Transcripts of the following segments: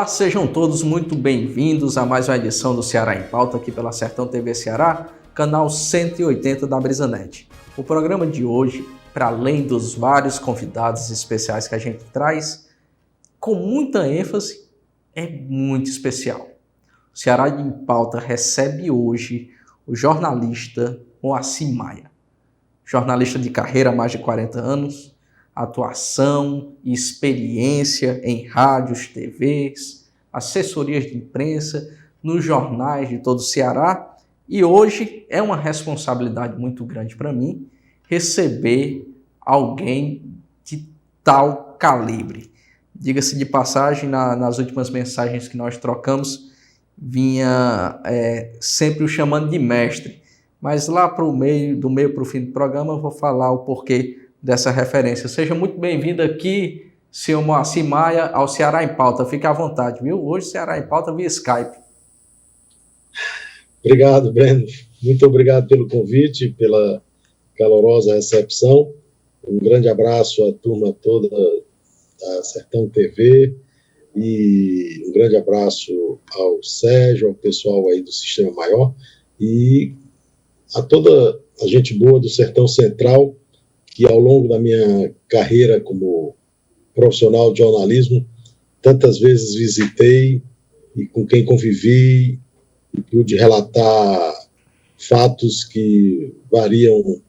Olá, sejam todos muito bem-vindos a mais uma edição do Ceará em Pauta aqui pela Sertão TV Ceará, canal 180 da Brisanet. O programa de hoje, para além dos vários convidados especiais que a gente traz, com muita ênfase, é muito especial. O Ceará em Pauta recebe hoje o jornalista Moacir Maia, jornalista de carreira há mais de 40 anos, atuação e experiência em rádios, TVs, assessorias de imprensa, nos jornais de todo o Ceará, e hoje é uma responsabilidade muito grande para mim receber alguém de tal calibre. Diga-se de passagem, nas últimas mensagens que nós trocamos, vinha sempre o chamando de mestre, mas lá do meio para o fim do programa eu vou falar o porquê dessa referência. Seja muito bem-vindo aqui, senhor Moacir Maia, ao Ceará em Pauta. Fique à vontade, viu? Hoje Ceará em Pauta via Skype. Obrigado, Breno. Muito obrigado pelo convite, pela calorosa recepção. Um grande abraço à turma toda da Sertão TV e um grande abraço ao Sérgio, ao pessoal aí do Sistema Maior e a toda a gente boa do Sertão Central, que ao longo da minha carreira como profissional de jornalismo, tantas vezes visitei e com quem convivi e pude relatar fatos que variam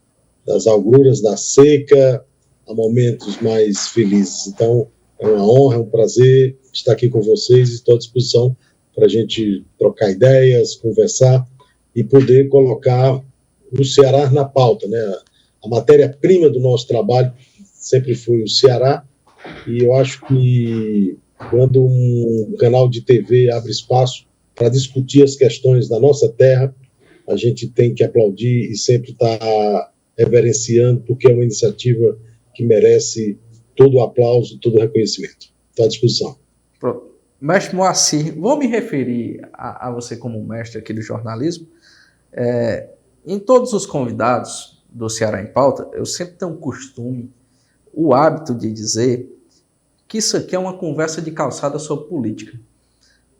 das agruras da seca a momentos mais felizes. Então, é uma honra, é um prazer estar aqui com vocês e estou à disposição para a gente trocar ideias, conversar e poder colocar o Ceará na pauta, né? A matéria-prima do nosso trabalho sempre foi o Ceará, e eu acho que quando um canal de TV abre espaço para discutir as questões da nossa terra, a gente tem que aplaudir e sempre estar reverenciando, porque é uma iniciativa que merece todo o aplauso, todo o reconhecimento. Estou à disposição. Mestre Moacir, vou me referir a você como mestre aqui do jornalismo. Em todos os convidados do Ceará em Pauta, eu sempre tenho o hábito de dizer que isso aqui é uma conversa de calçada sobre política,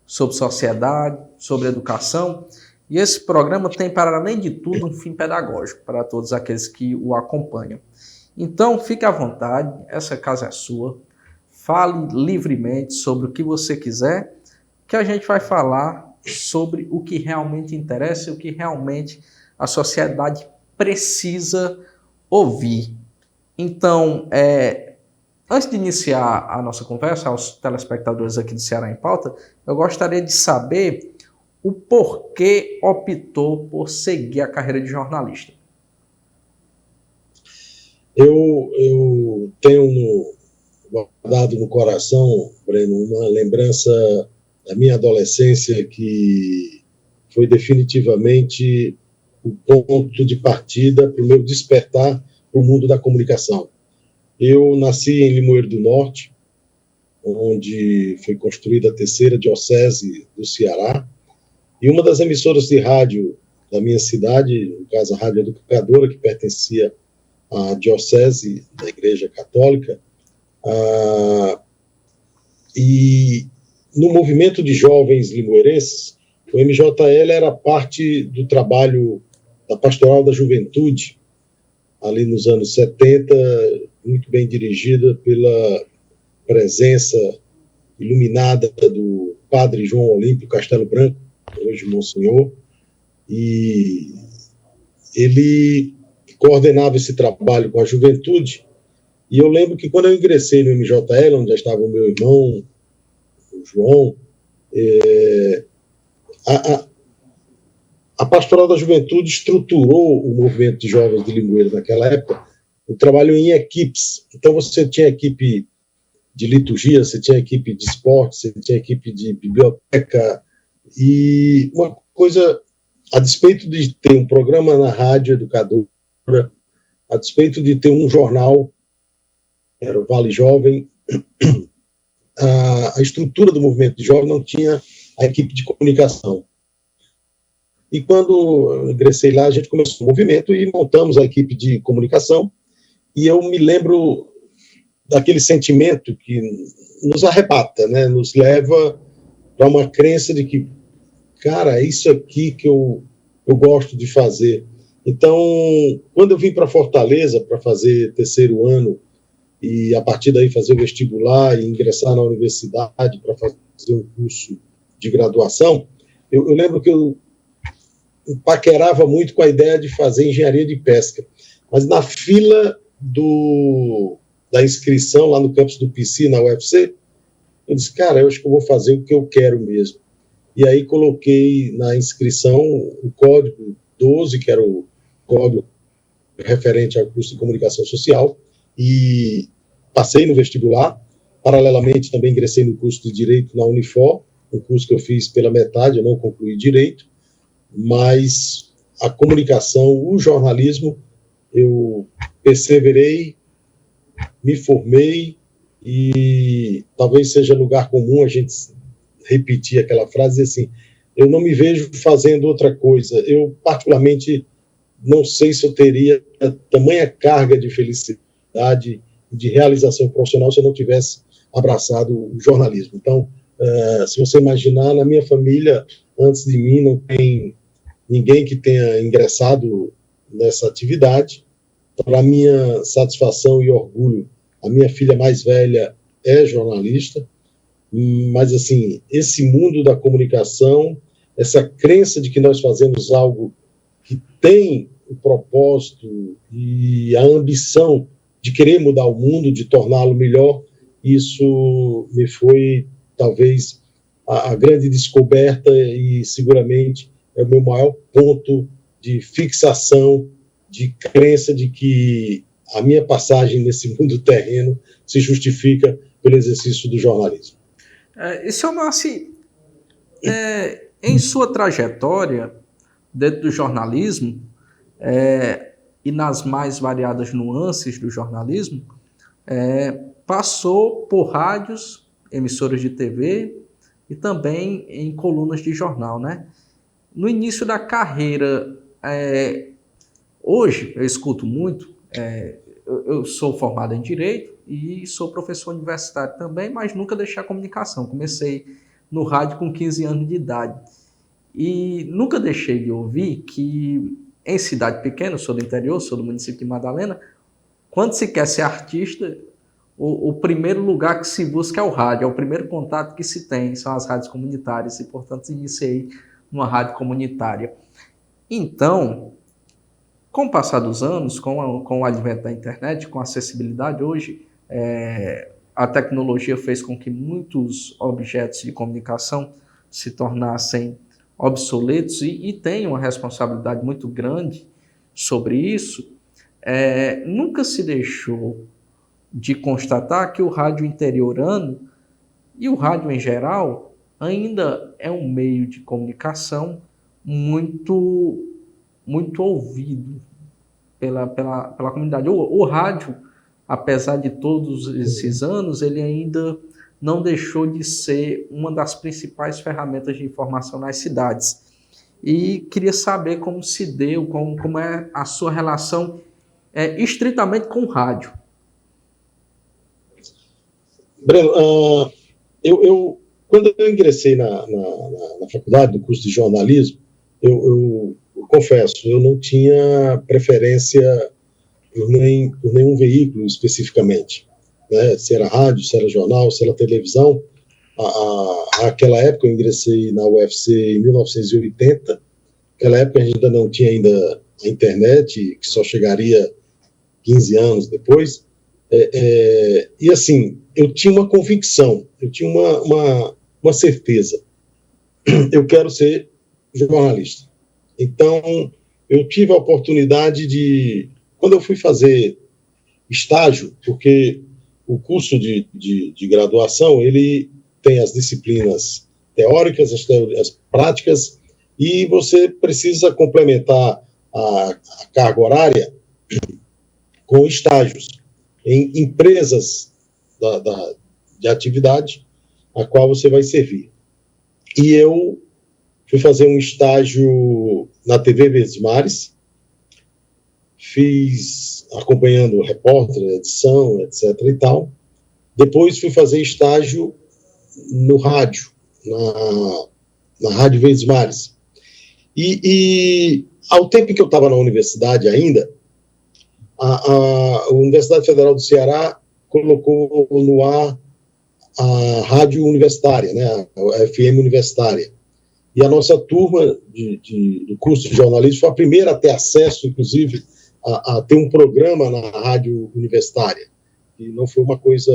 sobre sociedade, sobre educação, e esse programa tem, para além de tudo, um fim pedagógico para todos aqueles que o acompanham. Então, fique à vontade, essa casa é sua, fale livremente sobre o que você quiser, que a gente vai falar sobre o que realmente interessa e o que realmente a sociedade precisa ouvir. Então, antes de iniciar a nossa conversa, aos telespectadores aqui do Ceará em Pauta, eu gostaria de saber o porquê optou por seguir a carreira de jornalista. Eu tenho guardado no coração, Breno, uma lembrança da minha adolescência que foi definitivamente o ponto de partida para o meu despertar para o mundo da comunicação. Eu nasci em Limoeiro do Norte, onde foi construída a terceira diocese do Ceará, e uma das emissoras de rádio da minha cidade, no caso a Rádio Educadora, que pertencia à diocese da Igreja Católica, e no movimento de jovens limoeirenses, o MJL era parte do trabalho da Pastoral da Juventude, ali nos anos 70, muito bem dirigida pela presença iluminada do padre João Olímpio Castelo Branco, hoje Monsenhor, e ele coordenava esse trabalho com a juventude, e eu lembro que quando eu ingressei no MJL, onde já estava o meu irmão, o João, a Pastoral da Juventude estruturou o movimento de jovens de Limoeiro naquela época, o trabalho em equipes. Então você tinha equipe de liturgia, você tinha equipe de esporte, você tinha equipe de biblioteca, e uma coisa, a despeito de ter um programa na Rádio Educadora, a despeito de ter um jornal, era o Vale Jovem, a estrutura do movimento de jovem não tinha a equipe de comunicação. E quando eu ingressei lá, a gente começou o movimento e montamos a equipe de comunicação, e eu me lembro daquele sentimento que nos arrebata, né? Nos leva para uma crença de que, cara, é isso aqui que eu gosto de fazer. Então, quando eu vim para Fortaleza para fazer terceiro ano e a partir daí fazer o vestibular e ingressar na universidade para fazer um curso de graduação, eu lembro que eu paquerava muito com a ideia de fazer engenharia de pesca. Mas na fila da inscrição lá no campus do PC, na UFC, eu disse, cara, eu acho que eu vou fazer o que eu quero mesmo. E aí coloquei na inscrição o código 12, que era o código referente ao curso de comunicação social, e passei no vestibular. Paralelamente, também ingressei no curso de Direito na Unifor, um curso que eu fiz pela metade, eu não concluí Direito, mas a comunicação, o jornalismo, eu perseverei, me formei, e talvez seja lugar comum a gente repetir aquela frase assim, eu não me vejo fazendo outra coisa. Eu, particularmente, não sei se eu teria tamanha carga de felicidade, de realização profissional, se eu não tivesse abraçado o jornalismo. Então, se você imaginar, na minha família, antes de mim, não tem ninguém que tenha ingressado nessa atividade. Para minha satisfação e orgulho, a minha filha mais velha é jornalista, mas, assim, esse mundo da comunicação, essa crença de que nós fazemos algo que tem o propósito e a ambição de querer mudar o mundo, de torná-lo melhor, isso me foi, talvez, a grande descoberta e, seguramente, é o meu maior ponto de fixação, de crença de que a minha passagem nesse mundo terreno se justifica pelo exercício do jornalismo. Seu Márcio, em sua trajetória dentro do jornalismo e nas mais variadas nuances do jornalismo, passou por rádios, emissoras de TV e também em colunas de jornal, né? No início da carreira, hoje eu escuto muito, eu sou formado em Direito e sou professor universitário também, mas nunca deixei a comunicação. Comecei no rádio com 15 anos de idade. E nunca deixei de ouvir que em cidade pequena, eu sou do interior, sou do município de Madalena, quando se quer ser artista, o primeiro lugar que se busca é o rádio, é o primeiro contato que se tem, são as rádios comunitárias, e portanto iniciei numa rádio comunitária. Então, com o passar dos anos, com o advento da internet, com a acessibilidade, hoje a tecnologia fez com que muitos objetos de comunicação se tornassem obsoletos e tem uma responsabilidade muito grande sobre isso. Nunca se deixou de constatar que o rádio interiorano e o rádio em geral ainda é um meio de comunicação muito ouvido pela comunidade. O rádio, apesar de todos esses anos, ele ainda não deixou de ser uma das principais ferramentas de informação nas cidades. E queria saber como se deu, como é a sua relação estritamente com o rádio. Breno, quando eu ingressei na faculdade, no curso de jornalismo, eu confesso, eu não tinha preferência por nenhum veículo especificamente, né? Se era rádio, se era jornal, se era televisão. Naquela época eu ingressei na UFC em 1980, naquela época a gente ainda não tinha ainda a internet, que só chegaria 15 anos depois, e assim, eu tinha uma convicção, eu tinha uma certeza, eu quero ser jornalista. Então, eu tive a oportunidade de, quando eu fui fazer estágio, porque o curso de graduação, ele tem as disciplinas teóricas, as práticas, e você precisa complementar a carga horária com estágios em empresas de atividade a qual você vai servir. E eu fui fazer um estágio na TV Verdes Mares, fiz acompanhando o repórter, edição, etc. e tal. Depois fui fazer estágio no rádio, na Rádio Verdes Mares. E ao tempo em que eu estava na universidade ainda, a Universidade Federal do Ceará colocou no ar a rádio universitária, né, a FM universitária. E a nossa turma do curso de jornalismo foi a primeira a ter acesso, inclusive, a ter um programa na rádio universitária. E não foi uma coisa,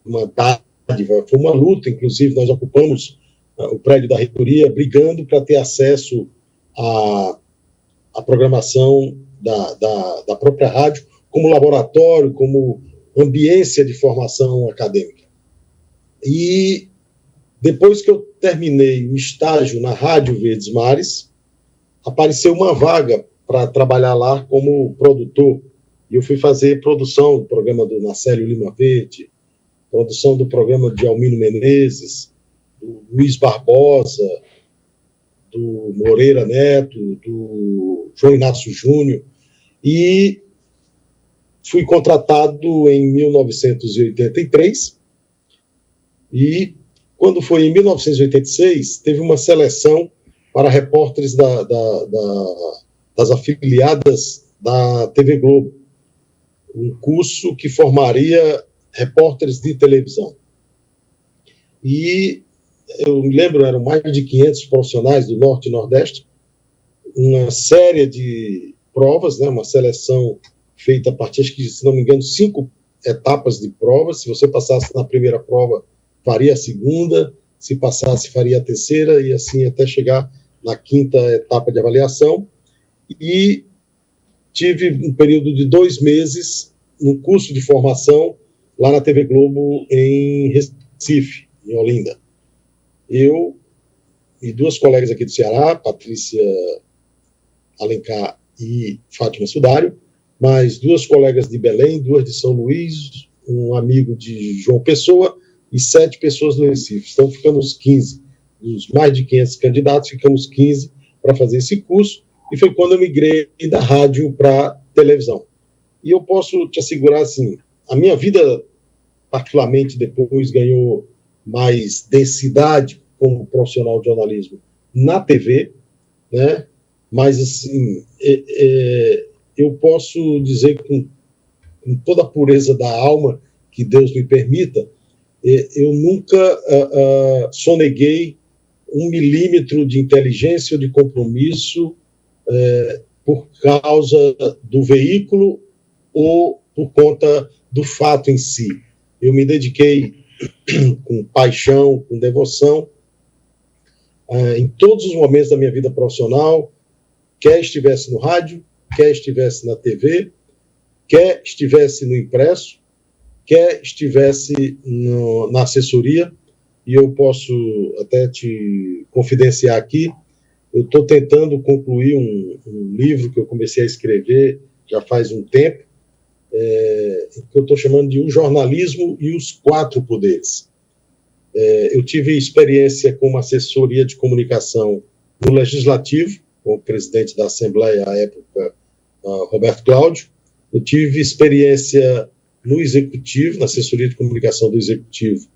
uma dádiva, foi uma luta. Inclusive, nós ocupamos o prédio da reitoria brigando para ter acesso à programação da própria rádio, como laboratório, como ambiência de formação acadêmica. E depois que eu terminei o estágio na Rádio Verdes Mares, apareceu uma vaga para trabalhar lá como produtor. E eu fui fazer produção do programa do Nacélio Lima Verde, produção do programa de Almino Menezes, do Luiz Barbosa, do Moreira Neto, do João Inácio Júnior, e fui contratado em 1983, e quando foi em 1986, teve uma seleção para repórteres das afiliadas da TV Globo, um curso que formaria repórteres de televisão. E eu me lembro, eram mais de 500 profissionais do Norte e Nordeste, uma série de provas, né, uma seleção feita a partir, acho que, se não me engano, 5 etapas de provas. Se você passasse na primeira prova, faria a segunda, se passasse, faria a terceira, e assim até chegar na 5ª etapa de avaliação. E tive um período de 2 meses no curso de formação lá na TV Globo em Recife, em Olinda. Eu e 2 colegas aqui do Ceará, Patrícia Alencar e Fátima Sudário, mais 2 colegas de Belém, 2 de São Luís, um amigo de João Pessoa e 7 pessoas do Recife. Então ficamos 15. Dos mais de 500 candidatos, ficamos 15 para fazer esse curso, e foi quando eu migrei da rádio para televisão. E eu posso te assegurar, assim, a minha vida, particularmente depois, ganhou mais densidade como profissional de jornalismo na TV, né? Mas, assim, eu posso dizer com toda a pureza da alma, que Deus me permita, eu nunca soneguei 1 milímetro de inteligência ou de compromisso por causa do veículo ou por conta do fato em si. Eu me dediquei com paixão, com devoção, em todos os momentos da minha vida profissional, quer estivesse no rádio, quer estivesse na TV, quer estivesse no impresso, quer estivesse na assessoria. E eu posso até te confidenciar aqui, eu estou tentando concluir um livro que eu comecei a escrever já faz um tempo, que eu estou chamando de O Jornalismo e os 4 Poderes. Eu tive experiência como assessoria de comunicação no Legislativo, com o presidente da Assembleia, à época, Roberto Cláudio. Eu tive experiência no Executivo, na assessoria de comunicação do Executivo,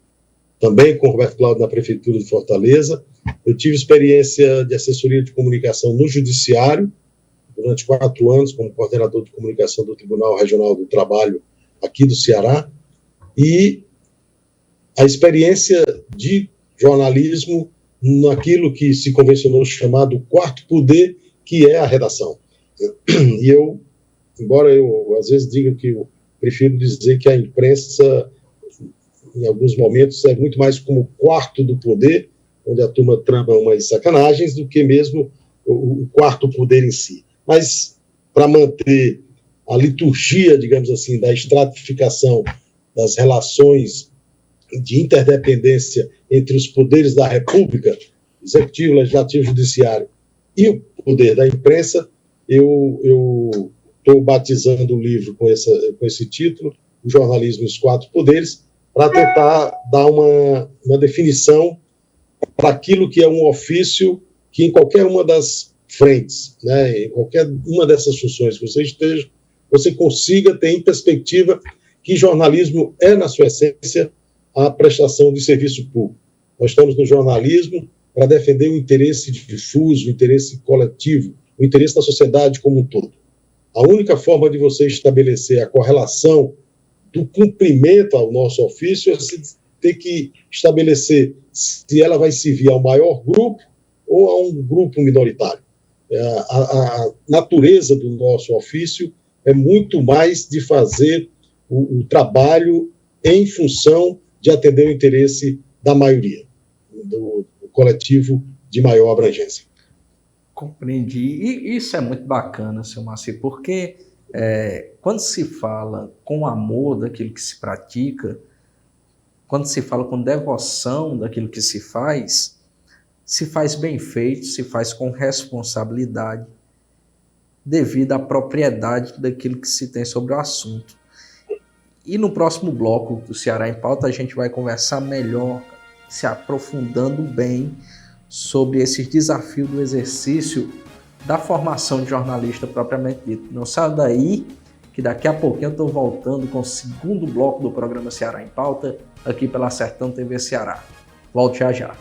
também com o Roberto Cláudio na Prefeitura de Fortaleza. Eu tive experiência de assessoria de comunicação no Judiciário, durante 4 anos, como coordenador de comunicação do Tribunal Regional do Trabalho aqui do Ceará, e a experiência de jornalismo naquilo que se convencionou chamado 4º poder, que é a redação. E eu, embora eu às vezes diga que eu prefiro dizer que a imprensa, em alguns momentos, é muito mais como 4º do poder, onde a turma trama umas sacanagens, do que mesmo o 4º poder em si. Mas, para manter a liturgia, digamos assim, da estratificação das relações de interdependência entre os poderes da República, Executivo, Legislativo, Judiciário, e o poder da imprensa, eu estou batizando o livro com esse título, O Jornalismo e os 4 Poderes, para tentar dar uma definição para aquilo que é um ofício que, em qualquer uma das frentes, né, em qualquer uma dessas funções que você esteja, você consiga ter em perspectiva que jornalismo é, na sua essência, a prestação de serviço público. Nós estamos no jornalismo para defender o interesse difuso, o interesse coletivo, o interesse da sociedade como um todo. A única forma de você estabelecer a correlação do cumprimento ao nosso ofício é ter que estabelecer se ela vai servir ao maior grupo ou a um grupo minoritário. A natureza do nosso ofício é muito mais de fazer o trabalho em função de atender o interesse da maioria, do coletivo de maior abrangência. Compreendi. E isso é muito bacana, seu Marci, porque quando se fala com amor daquilo que se pratica, quando se fala com devoção daquilo que se faz bem feito, se faz com responsabilidade, devido à propriedade daquilo que se tem sobre o assunto. E no próximo bloco do Ceará em Pauta, a gente vai conversar melhor, se aprofundando bem sobre esses desafios do exercício da formação de jornalista propriamente dito. Não saia daí, que daqui a pouquinho eu estou voltando com o segundo bloco do programa Ceará em Pauta, aqui pela Sertão TV Ceará. Volte já.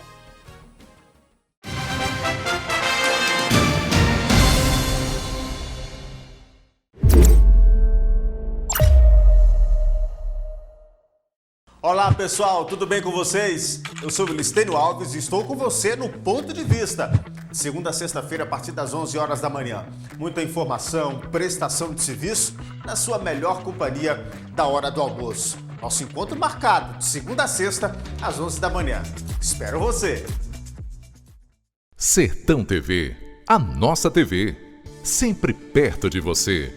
Olá pessoal, tudo bem com vocês? Eu sou o Vilistênio Alves e estou com você no Ponto de Vista. Segunda a sexta-feira, a partir das 11 horas da manhã. Muita informação, prestação de serviço, na sua melhor companhia da hora do almoço. Nosso encontro marcado, de segunda a sexta, às 11 da manhã. Espero você! Sertão TV, a nossa TV, sempre perto de você.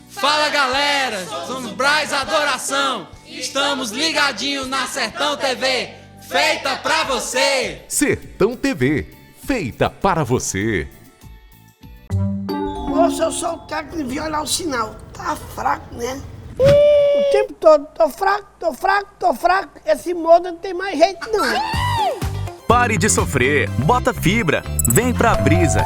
Fala galera, somos Braz Adoração. Estamos ligadinhos na Sertão TV, feita pra você. Sertão TV, feita para você. Moço, eu sou o técnico de violar o sinal. Tá fraco, né? O tempo todo, tô fraco. Esse modo não tem mais jeito, não. Pare de sofrer, bota fibra, vem pra Brisa.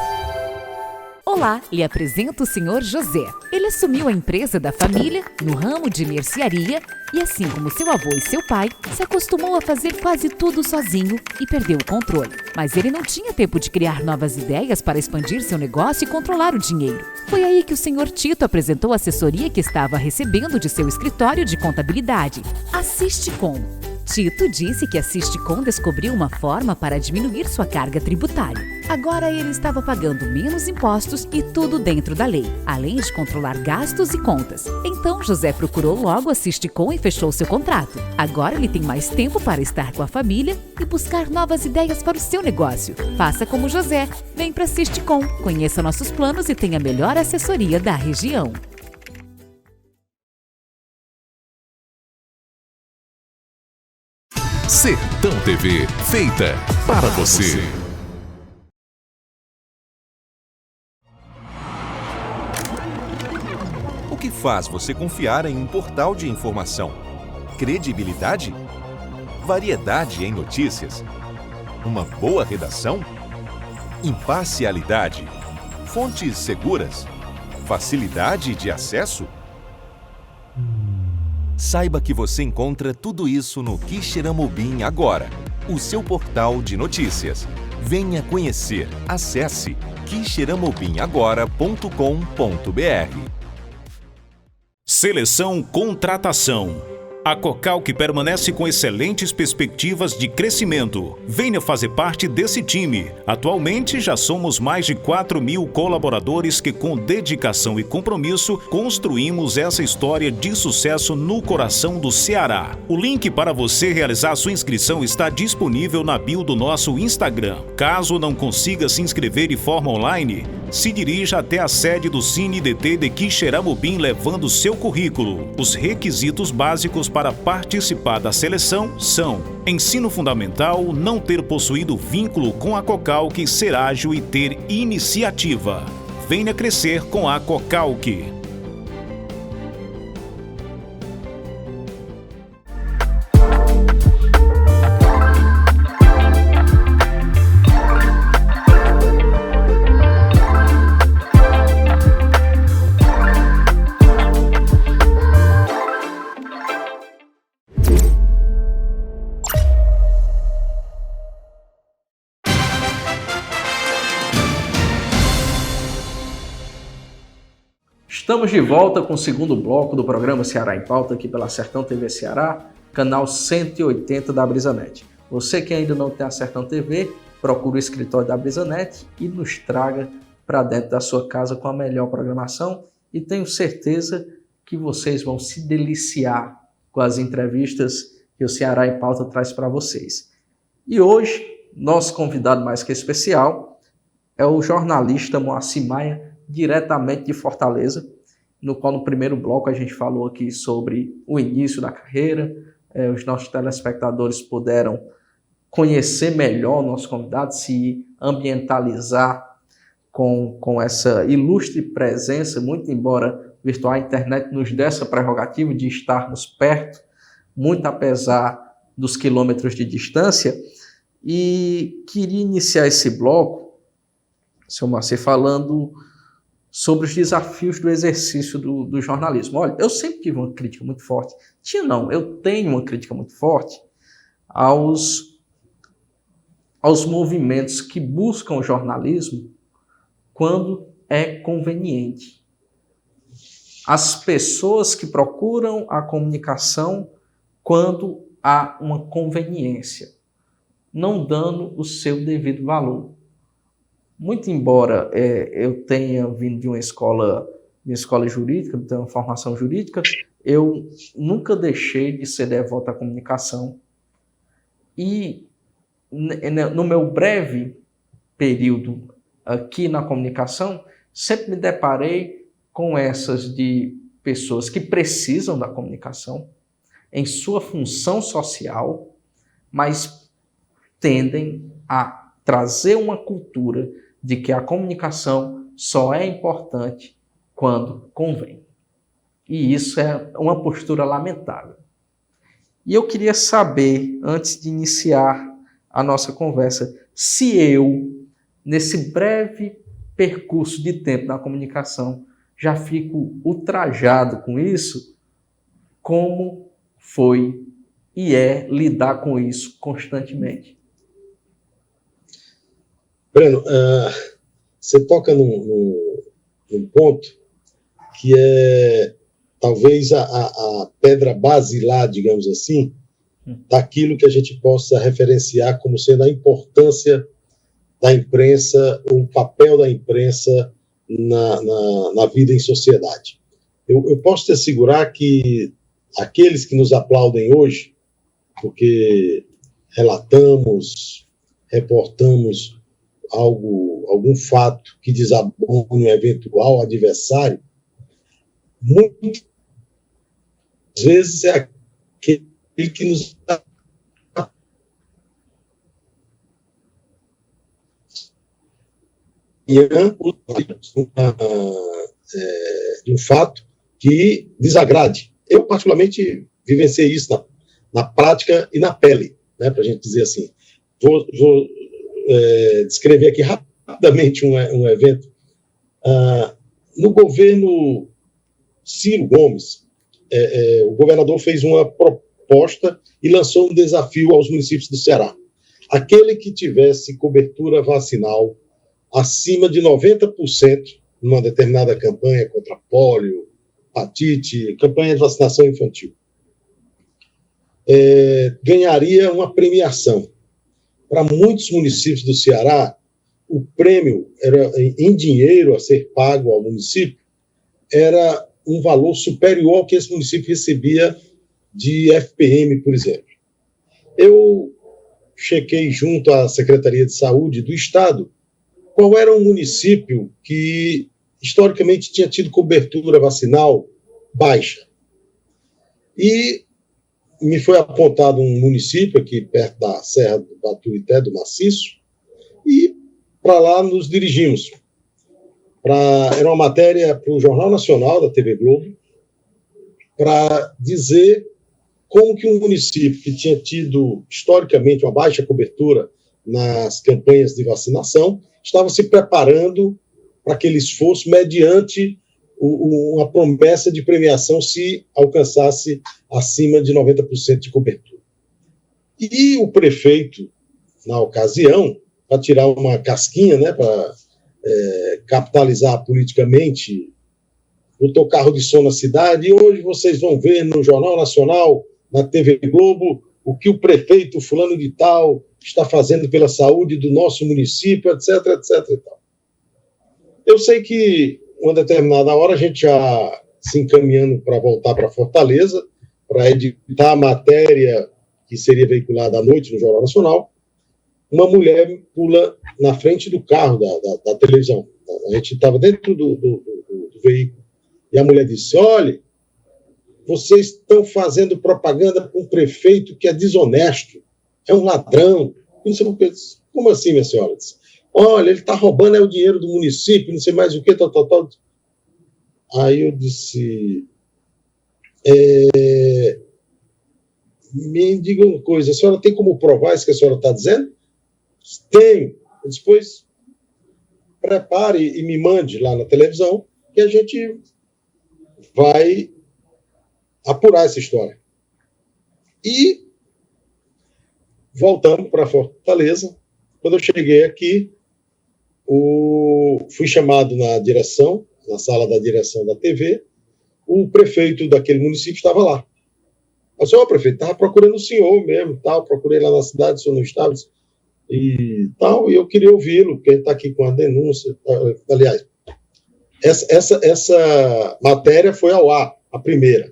Olá, lhe apresento o senhor José. Ele assumiu a empresa da família no ramo de mercearia e, assim como seu avô e seu pai, se acostumou a fazer quase tudo sozinho e perdeu o controle. Mas ele não tinha tempo de criar novas ideias para expandir seu negócio e controlar o dinheiro. Foi aí que o senhor Tito apresentou a assessoria que estava recebendo de seu escritório de contabilidade, a Sisticom. Tito disse que a Sisticom descobriu uma forma para diminuir sua carga tributária. Agora ele estava pagando menos impostos e tudo dentro da lei, além de controlar gastos e contas. Então José procurou logo a Sisticom e fechou seu contrato. Agora ele tem mais tempo para estar com a família e buscar novas ideias para o seu negócio. Faça como José, vem para a Sisticom, conheça nossos planos e tenha a melhor assessoria da região. Sertão TV, feita para você. O que faz você confiar em um portal de informação? Credibilidade? Variedade em notícias? Uma boa redação? Imparcialidade? Fontes seguras? Facilidade de acesso? Saiba que você encontra tudo isso no Quixeramobim agora, o seu portal de notícias. Venha conhecer. Acesse quixeramobimagora.com.br. Seleção Contratação. A Cocalc permanece com excelentes perspectivas de crescimento. Venha fazer parte desse time. Atualmente já somos mais de 4.000 colaboradores que, com dedicação e compromisso, construímos essa história de sucesso no coração do Ceará. O link para você realizar sua inscrição está disponível na bio do nosso Instagram. Caso não consiga se inscrever de forma online, se dirija até a sede do CineDT de Quixeramobim levando seu currículo. Os requisitos básicos para participar da seleção são: ensino fundamental, não ter possuído vínculo com a Cocalc, ser ágil e ter iniciativa. Venha crescer com a Cocalc. Estamos de volta com o segundo bloco do programa Ceará em Pauta, aqui pela Sertão TV Ceará, canal 180 da BrisaNet. Você que ainda não tem a Sertão TV, procure o escritório da BrisaNet e nos traga para dentro da sua casa com a melhor programação, e tenho certeza que vocês vão se deliciar com as entrevistas que o Ceará em Pauta traz para vocês. E hoje, nosso convidado mais que especial é o jornalista Moacir Maia, diretamente de Fortaleza, no qual no primeiro bloco a gente falou aqui sobre o início da carreira. Os nossos telespectadores puderam conhecer melhor o nosso convidado, se ambientalizar com essa ilustre presença, muito embora virtual, a internet nos dê essa prerrogativa de estarmos perto, muito apesar dos quilômetros de distância. E queria iniciar esse bloco, seu Moacir, falando sobre os desafios do exercício do jornalismo. Olha, eu sempre tive uma crítica muito forte. Eu tenho uma crítica muito forte aos movimentos que buscam o jornalismo quando é conveniente. As pessoas que procuram a comunicação quando há uma conveniência, não dando o seu devido valor. Muito embora eu tenha vindo de uma escola jurídica, tenho uma formação jurídica, eu nunca deixei de ser devoto à comunicação. E no meu breve período aqui na comunicação, sempre me deparei com essas de pessoas que precisam da comunicação em sua função social, mas tendem a trazer uma cultura de que a comunicação só é importante quando convém. E isso é uma postura lamentável. E eu queria saber, antes de iniciar a nossa conversa, se eu, nesse breve percurso de tempo na comunicação, já fico ultrajado com isso, como foi e é lidar com isso constantemente. Breno, você toca num ponto que é talvez a pedra basilar, digamos assim, daquilo que a gente possa referenciar como sendo a importância da imprensa, o papel da imprensa na vida em sociedade. Eu posso te assegurar que aqueles que nos aplaudem hoje, porque reportamos algum fato que desabone um eventual adversário, muitas vezes é aquele que nos de um fato que desagrade. Eu, particularmente, vivenciei isso na prática e na pele, né, para a gente dizer assim. Vou descrever aqui rapidamente um evento. No governo Ciro Gomes, o governador fez uma proposta e lançou um desafio aos municípios do Ceará. Aquele que tivesse cobertura vacinal acima de 90% numa determinada campanha contra pólio, hepatite, campanha de vacinação infantil, ganharia uma premiação. Para muitos municípios do Ceará, o prêmio era em dinheiro a ser pago ao município, era um valor superior ao que esse município recebia de FPM, por exemplo. Eu chequei junto à Secretaria de Saúde do Estado qual era um município que historicamente tinha tido cobertura vacinal baixa. E me foi apontado um município aqui perto da Serra do Batuité, do Maciço, e para lá nos dirigimos. Era uma matéria para o Jornal Nacional da TV Globo, para dizer como que um município que tinha tido historicamente uma baixa cobertura nas campanhas de vacinação estava se preparando para aquele esforço mediante uma promessa de premiação se alcançasse acima de 90% de cobertura. E o prefeito, na ocasião, para tirar uma casquinha, né, para capitalizar politicamente botou carro de som na cidade, e hoje vocês vão ver no Jornal Nacional, na TV Globo, o que o prefeito fulano de tal está fazendo pela saúde do nosso município, etc, etc e tal. Eu sei que, uma determinada hora, a gente já se encaminhando para voltar para Fortaleza, para editar a matéria que seria veiculada à noite no Jornal Nacional, uma mulher pula na frente do carro da televisão. A gente estava dentro do veículo. E a mulher disse, olha, vocês estão fazendo propaganda para um prefeito que é desonesto, é um ladrão. Não sei o que. Como assim, minha senhora? Disse, olha, ele está roubando o dinheiro do município, não sei mais o que, tal. Aí eu disse, me diga uma coisa, a senhora tem como provar isso que a senhora está dizendo? Tenho. Depois prepare e me mande lá na televisão que a gente vai apurar essa história. E voltando para Fortaleza, quando eu cheguei aqui, fui chamado na direção, na sala da direção da TV, o prefeito daquele município estava lá. Eu disse, prefeito, estava procurando o senhor mesmo, tal, procurei lá na cidade, o senhor não estava, e tal, e eu queria ouvi-lo, porque ele está aqui com a denúncia. Aliás, essa matéria foi ao ar, a primeira.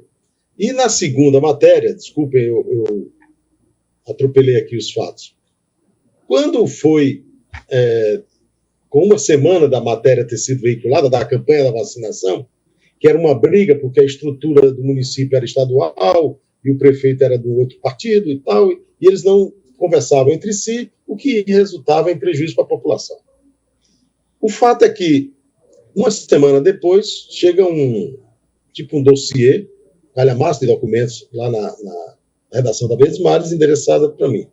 E na segunda matéria, desculpem, eu atropelei aqui os fatos. Quando foi, com uma semana da matéria ter sido veiculada, da campanha da vacinação, que era uma briga, porque a estrutura do município era estadual, e o prefeito era do outro partido e tal, e eles não conversavam entre si, o que resultava em prejuízo para a população. O fato é que, uma semana depois, chega um dossiê, calhamaço de documentos, lá na redação da Verdes Mares, endereçada para mim.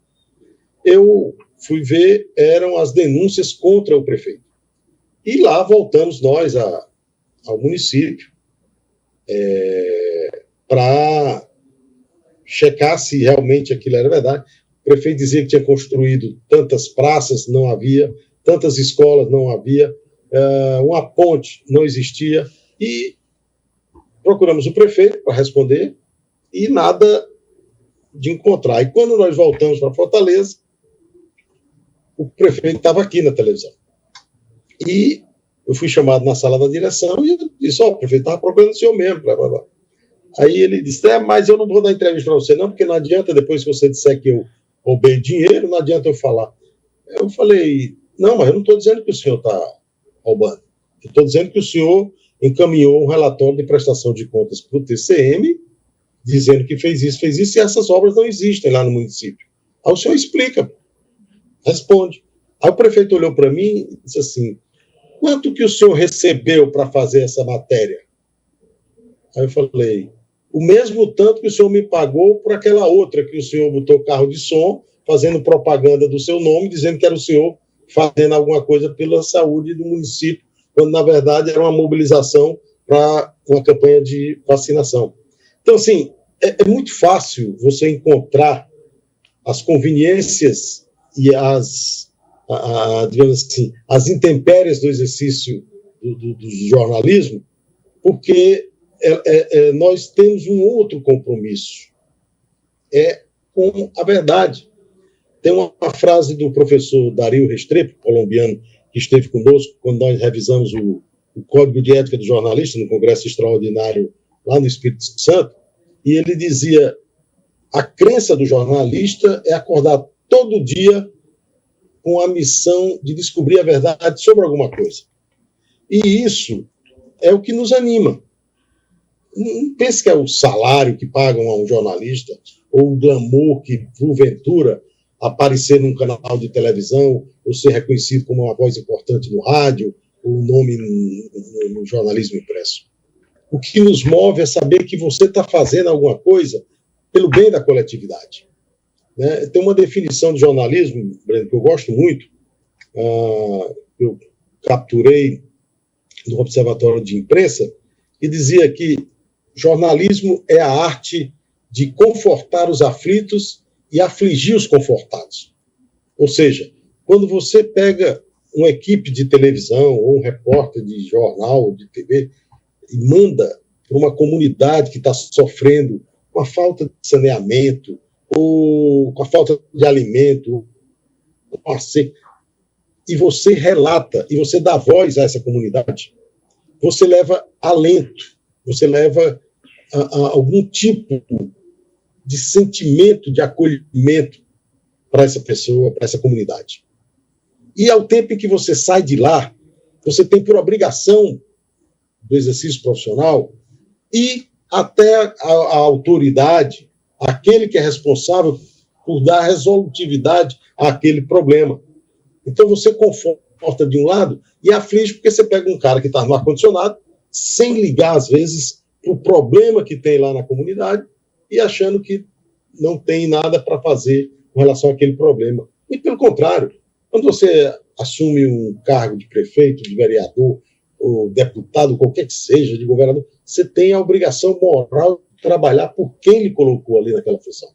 Eu fui ver, eram as denúncias contra o prefeito. E lá voltamos nós ao município para checar se realmente aquilo era verdade. O prefeito dizia que tinha construído tantas praças, não havia, tantas escolas, não havia, uma ponte não existia, e procuramos o prefeito para responder, e nada de encontrar. E quando nós voltamos para Fortaleza, o prefeito estava aqui na televisão. E eu fui chamado na sala da direção, e eu disse, o prefeito estava procurando o senhor mesmo, blá, blá, blá. Aí ele disse, mas eu não vou dar entrevista para você não, porque não adianta, depois que você disser que eu roubei dinheiro, não adianta eu falar. Eu falei, não, mas eu não estou dizendo que o senhor está roubando. Eu estou dizendo que o senhor encaminhou um relatório de prestação de contas para o TCM, dizendo que fez isso, e essas obras não existem lá no município. Aí o senhor explica, responde. Aí o prefeito olhou para mim e disse assim, quanto que o senhor recebeu para fazer essa matéria? Aí eu falei, o mesmo tanto que o senhor me pagou por aquela outra que o senhor botou carro de som, fazendo propaganda do seu nome, dizendo que era o senhor fazendo alguma coisa pela saúde do município, quando, na verdade, era uma mobilização para uma campanha de vacinação. Então, assim, é muito fácil você encontrar as conveniências e digamos assim, as intempéries do exercício do jornalismo, porque nós temos um outro compromisso, com a verdade. Tem uma frase do professor Dario Restrepo, colombiano, que esteve conosco quando nós revisamos o Código de Ética do Jornalista no Congresso Extraordinário lá no Espírito Santo, e ele dizia, a crença do jornalista é acordar todo dia com a missão de descobrir a verdade sobre alguma coisa. E isso é o que nos anima. Não pense que é o salário que pagam a um jornalista, ou o glamour que, porventura, aparecer num canal de televisão, ou ser reconhecido como uma voz importante no rádio, ou um nome no jornalismo impresso. O que nos move é saber que você está fazendo alguma coisa pelo bem da coletividade. Né? Tem uma definição de jornalismo, Breno, que eu gosto muito, eu capturei no Observatório de Imprensa, que dizia que jornalismo é a arte de confortar os aflitos e afligir os confortados. Ou seja, quando você pega uma equipe de televisão ou um repórter de jornal, de TV, e manda para uma comunidade que está sofrendo com a falta de saneamento, ou com a falta de alimento, com a seca, e você relata, e você dá voz a essa comunidade, você leva alento, você leva a algum tipo de sentimento de acolhimento para essa pessoa, para essa comunidade. E ao tempo em que você sai de lá, você tem por obrigação do exercício profissional e até a autoridade, aquele que é responsável por dar resolutividade àquele problema. Então você conforta de um lado e aflige porque você pega um cara que está no ar-condicionado, sem ligar, às vezes, o problema que tem lá na comunidade e achando que não tem nada para fazer com relação àquele problema. E pelo contrário, quando você assume um cargo de prefeito, de vereador, ou deputado, qualquer que seja, de governador, você tem a obrigação moral de trabalhar por quem lhe colocou ali naquela função.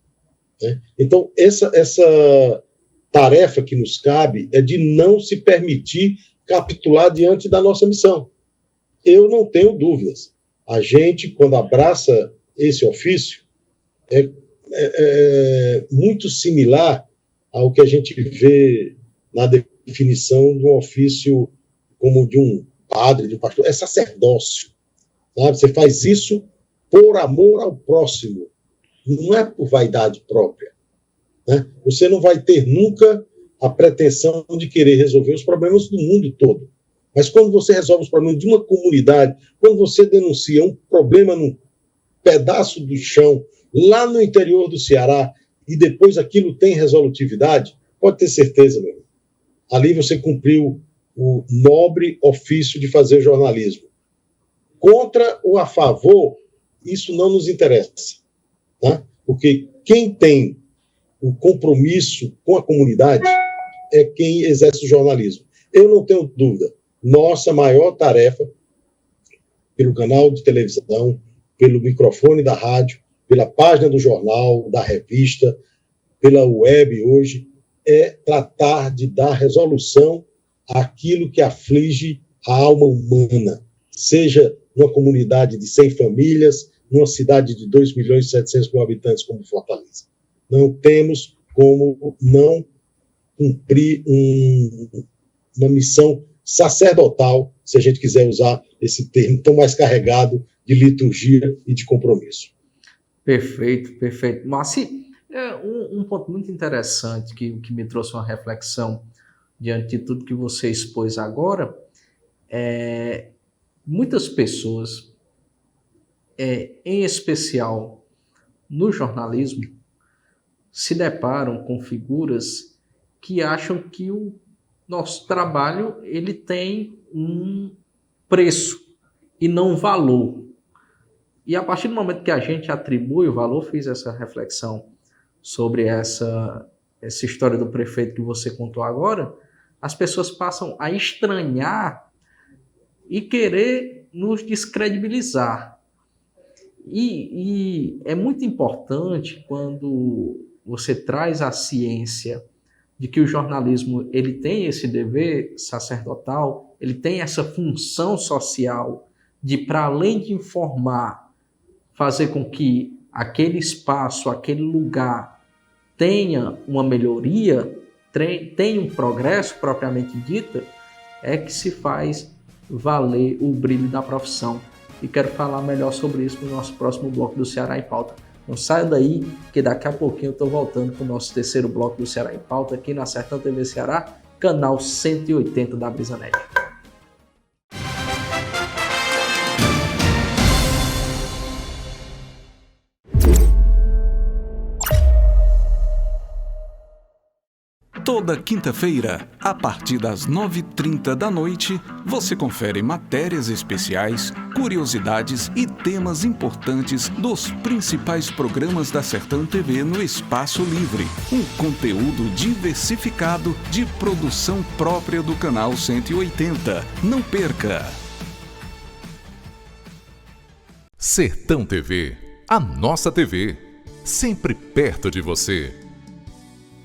Né? Então, essa tarefa que nos cabe é de não se permitir capitular diante da nossa missão. Eu não tenho dúvidas. A gente, quando abraça esse ofício, é muito similar ao que a gente vê na definição de um ofício como de um padre, de um pastor. É sacerdócio. Sabe? Você faz isso por amor ao próximo, não é por vaidade própria. Né? Você não vai ter nunca a pretensão de querer resolver os problemas do mundo todo. Mas quando você resolve os problemas de uma comunidade, quando você denuncia um problema num pedaço do chão, lá no interior do Ceará, e depois aquilo tem resolutividade, pode ter certeza, meu amigo. Ali você cumpriu o nobre ofício de fazer jornalismo. Contra ou a favor, isso não nos interessa. Tá? Porque quem tem o compromisso com a comunidade é quem exerce o jornalismo. Eu não tenho dúvida. Nossa maior tarefa, pelo canal de televisão, pelo microfone da rádio, pela página do jornal, da revista, pela web hoje, é tratar de dar resolução àquilo que aflige a alma humana, seja numa comunidade de 100 famílias, numa cidade de 2.700.000 habitantes como Fortaleza. Não temos como não cumprir uma missão sacerdotal, se a gente quiser usar esse termo tão mais carregado de liturgia e de compromisso. Perfeito, perfeito. Marci, um ponto muito interessante que me trouxe uma reflexão diante de tudo que você expôs agora, muitas pessoas, em especial no jornalismo, se deparam com figuras que acham que o nosso trabalho ele tem um preço e não valor. E a partir do momento que a gente atribui o valor, fiz essa reflexão sobre essa história do prefeito que você contou agora, as pessoas passam a estranhar e querer nos descredibilizar. E é muito importante quando você traz a ciência de que o jornalismo ele tem esse dever sacerdotal, ele tem essa função social de, para além de informar, fazer com que aquele espaço, aquele lugar tenha uma melhoria, tenha um progresso propriamente dito, é que se faz valer o brilho da profissão. E quero falar melhor sobre isso no nosso próximo bloco do Ceará em Pauta. Não saia daí, que daqui a pouquinho eu estou voltando para o nosso terceiro bloco do Ceará em Pauta, aqui na Sertão TV Ceará, canal 180 da BrisaNet. Toda quinta-feira, a partir das 9h30 da noite, você confere matérias especiais, curiosidades e temas importantes dos principais programas da Sertão TV no Espaço Livre. Um conteúdo diversificado de produção própria do canal 180. Não perca! Sertão TV, a nossa TV, sempre perto de você.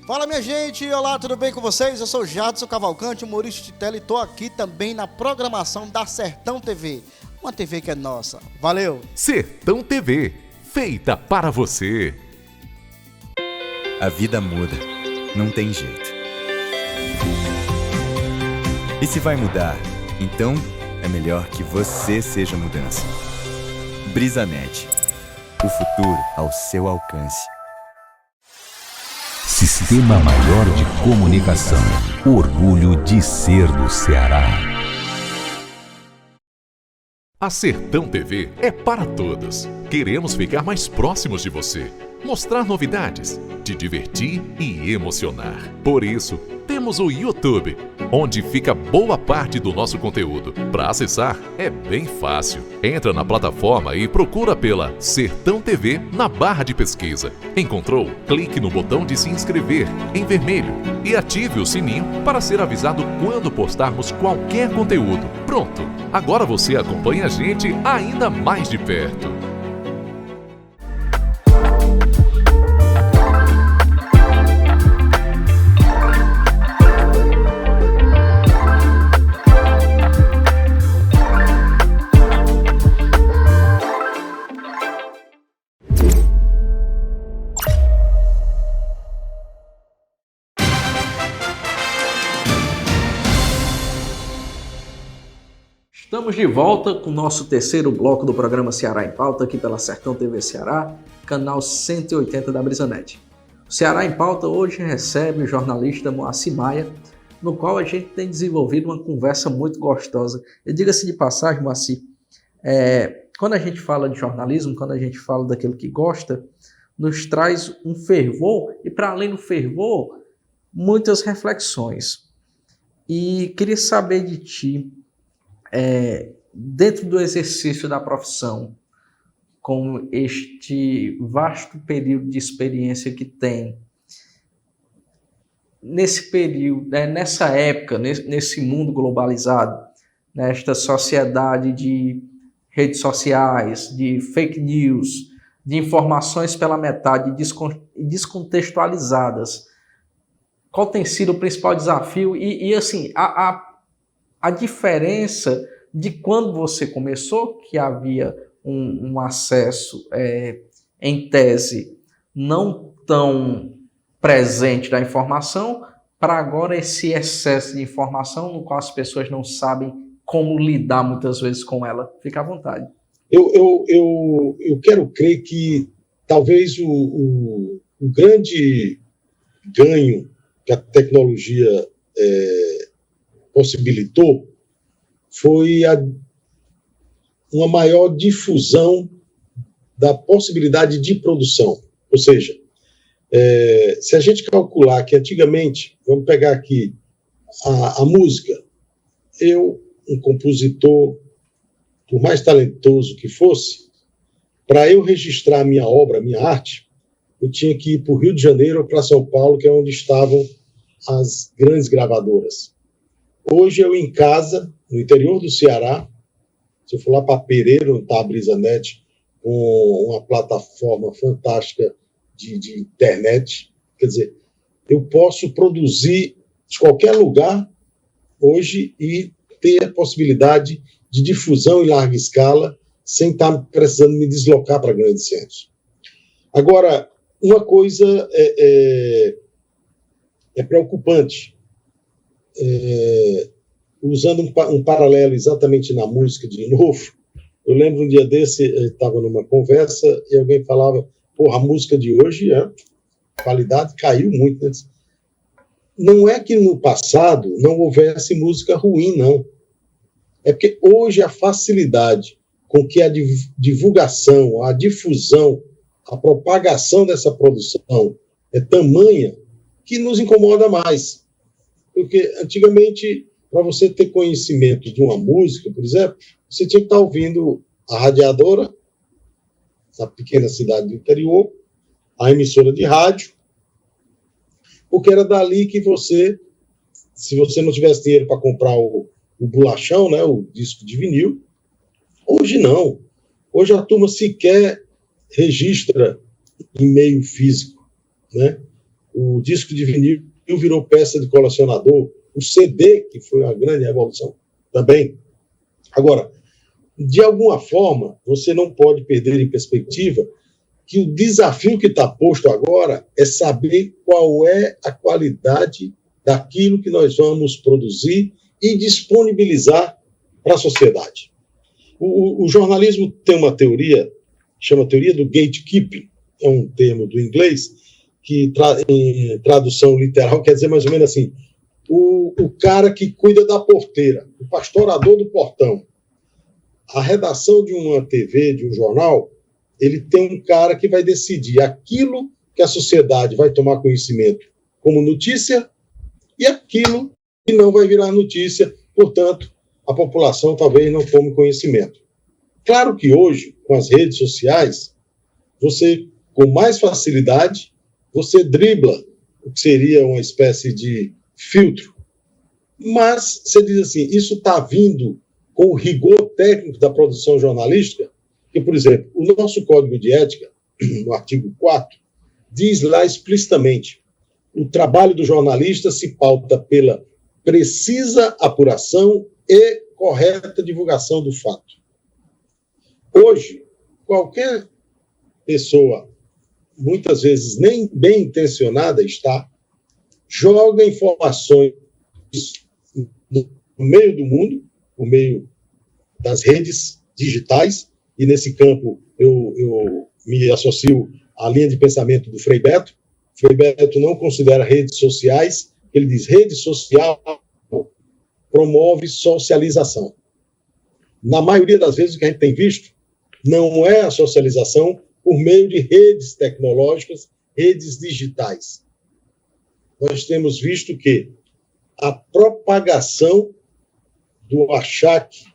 Fala, minha gente, olá, tudo bem com vocês? Eu sou Jadson Cavalcante, humorista de tela, e estou aqui também na programação da Sertão TV. uma TV que é nossa. Valeu! Sertão TV, feita para você. A vida muda, não tem jeito. E se vai mudar, então é melhor que você seja mudança. BrisaNet, o futuro ao seu alcance. Sistema Maior de Comunicação. Orgulho de ser do Ceará. A Sertão TV é para todos. Queremos ficar mais próximos de você, mostrar novidades, te divertir e emocionar. Por isso, temos o YouTube, onde fica boa parte do nosso conteúdo. Para acessar, é bem fácil. Entra na plataforma e procura pela Sertão TV na barra de pesquisa. Encontrou? Clique no botão de se inscrever, em vermelho, e ative o sininho para ser avisado quando postarmos qualquer conteúdo. Pronto! Agora você acompanha a gente ainda mais de perto. Estamos de volta com o nosso terceiro bloco do programa Ceará em Pauta, aqui pela Sertão TV Ceará, canal 180 da BrisaNet. O Ceará em Pauta hoje recebe o jornalista Moacir Maia, no qual a gente tem desenvolvido uma conversa muito gostosa. E diga-se de passagem, Moacir, quando a gente fala de jornalismo, quando a gente fala daquilo que gosta, nos traz um fervor, e para além do fervor, muitas reflexões. E queria saber de ti, dentro do exercício da profissão, com este vasto período de experiência que tem, nesse período, nessa época, nesse mundo globalizado, nesta sociedade de redes sociais, de fake news, de informações pela metade descontextualizadas, qual tem sido o principal desafio e assim, a diferença de quando você começou, que havia um acesso, em tese, não tão presente da informação, para agora esse excesso de informação no qual as pessoas não sabem como lidar muitas vezes com ela. Fica à vontade. Eu quero crer que talvez o grande ganho que a tecnologia possibilitou foi uma maior difusão da possibilidade de produção. Ou seja, se a gente calcular que antigamente, vamos pegar aqui a música, um compositor, por mais talentoso que fosse, para eu registrar a minha obra, a minha arte, eu tinha que ir para o Rio de Janeiro ou para São Paulo, que é onde estavam as grandes gravadoras. Hoje eu em casa, no interior do Ceará, se eu for lá para Pereira, onde está a BrisaNet, com uma plataforma fantástica de internet, quer dizer, eu posso produzir de qualquer lugar hoje e ter a possibilidade de difusão em larga escala, sem estar precisando me deslocar para grandes centros. Agora, uma coisa é preocupante. Usando um paralelo exatamente na música de novo, eu lembro um dia desse, eu estava numa conversa e alguém falava, a música de hoje, a qualidade caiu muito. Né? Não é que no passado não houvesse música ruim, não. É porque hoje a facilidade com que a divulgação, a difusão, a propagação dessa produção é tamanha que nos incomoda mais. Porque antigamente, para você ter conhecimento de uma música, por exemplo, você tinha que estar ouvindo a radiadora, na pequena cidade do interior, a emissora de rádio, porque era dali que você, se você não tivesse dinheiro para comprar o bolachão, né, o disco de vinil, hoje não. Hoje a turma sequer registra em meio físico, né? O disco de vinil virou peça de colecionador, o CD, que foi uma grande revolução, também. Agora, de alguma forma, você não pode perder em perspectiva que o desafio que está posto agora é saber qual é a qualidade daquilo que nós vamos produzir e disponibilizar para a sociedade. O jornalismo tem uma teoria, chama teoria do gatekeeping, é um termo do inglês, que em tradução literal quer dizer mais ou menos assim, o cara que cuida da porteira, o pastorador do portão. A redação de uma TV, de um jornal, ele tem um cara que vai decidir aquilo que a sociedade vai tomar conhecimento como notícia e aquilo que não vai virar notícia, portanto, a população talvez não tome conhecimento. Claro que hoje, com as redes sociais, você, com mais facilidade, você dribla o que seria uma espécie de filtro. Mas, você diz assim, isso está vindo com o rigor técnico da produção jornalística, que, por exemplo, o nosso Código de Ética, no artigo 4, diz lá explicitamente: o trabalho do jornalista se pauta pela precisa apuração e correta divulgação do fato. Hoje, qualquer pessoa, muitas vezes nem bem intencionada está, joga informações no meio do mundo, no meio das redes digitais, e nesse campo eu me associo à linha de pensamento do Frei Beto. Frei Beto não considera redes sociais, ele diz rede social promove socialização. Na maioria das vezes o que a gente tem visto não é a socialização por meio de redes tecnológicas, redes digitais. Nós temos visto que a propagação do achaque,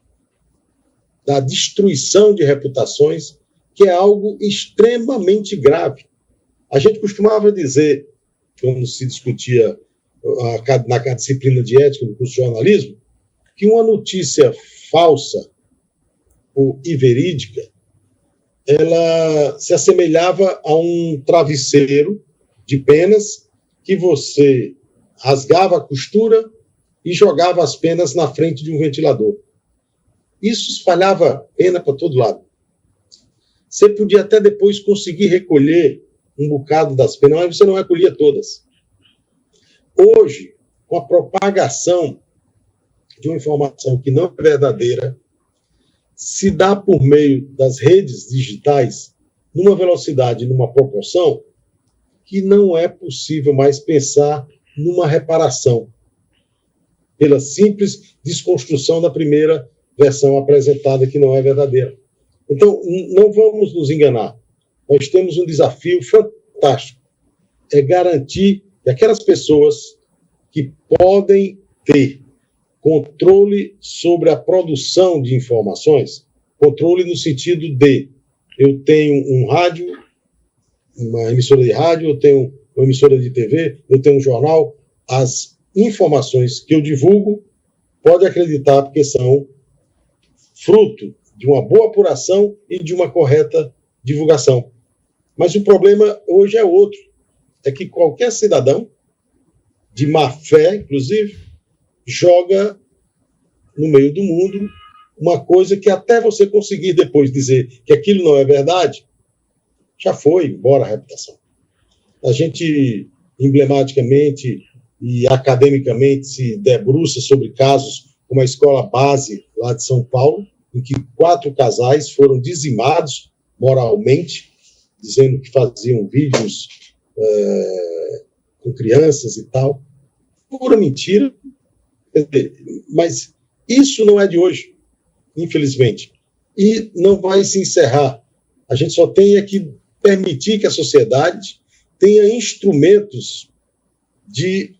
da destruição de reputações, que é algo extremamente grave. A gente costumava dizer, quando se discutia na disciplina de ética do curso de jornalismo, que uma notícia falsa ou inverídica, ela se assemelhava a um travesseiro de penas que você rasgava a costura e jogava as penas na frente de um ventilador. Isso espalhava pena para todo lado. Você podia até depois conseguir recolher um bocado das penas, mas você não recolhia todas. Hoje, com a propagação de uma informação que não é verdadeira, se dá por meio das redes digitais numa velocidade, numa proporção, que não é possível mais pensar numa reparação, pela simples desconstrução da primeira versão apresentada, que não é verdadeira. Então, não vamos nos enganar. Nós temos um desafio fantástico, é garantir que aquelas pessoas que podem ter controle sobre a produção de informações, controle no sentido de eu tenho um rádio, uma emissora de rádio, eu tenho uma emissora de TV, eu tenho um jornal, as informações que eu divulgo, pode acreditar porque são fruto de uma boa apuração e de uma correta divulgação. Mas o problema hoje é outro, é que qualquer cidadão, de má fé, inclusive, joga no meio do mundo uma coisa que até você conseguir depois dizer que aquilo não é verdade, já foi embora a reputação. A gente, emblematicamente e academicamente, se debruça sobre casos como a escola base lá de São Paulo, em que 4 casais foram dizimados moralmente, dizendo que faziam vídeos com crianças e tal. Pura mentira. Mas isso não é de hoje, infelizmente. E não vai se encerrar. A gente só tem que permitir que a sociedade tenha instrumentos de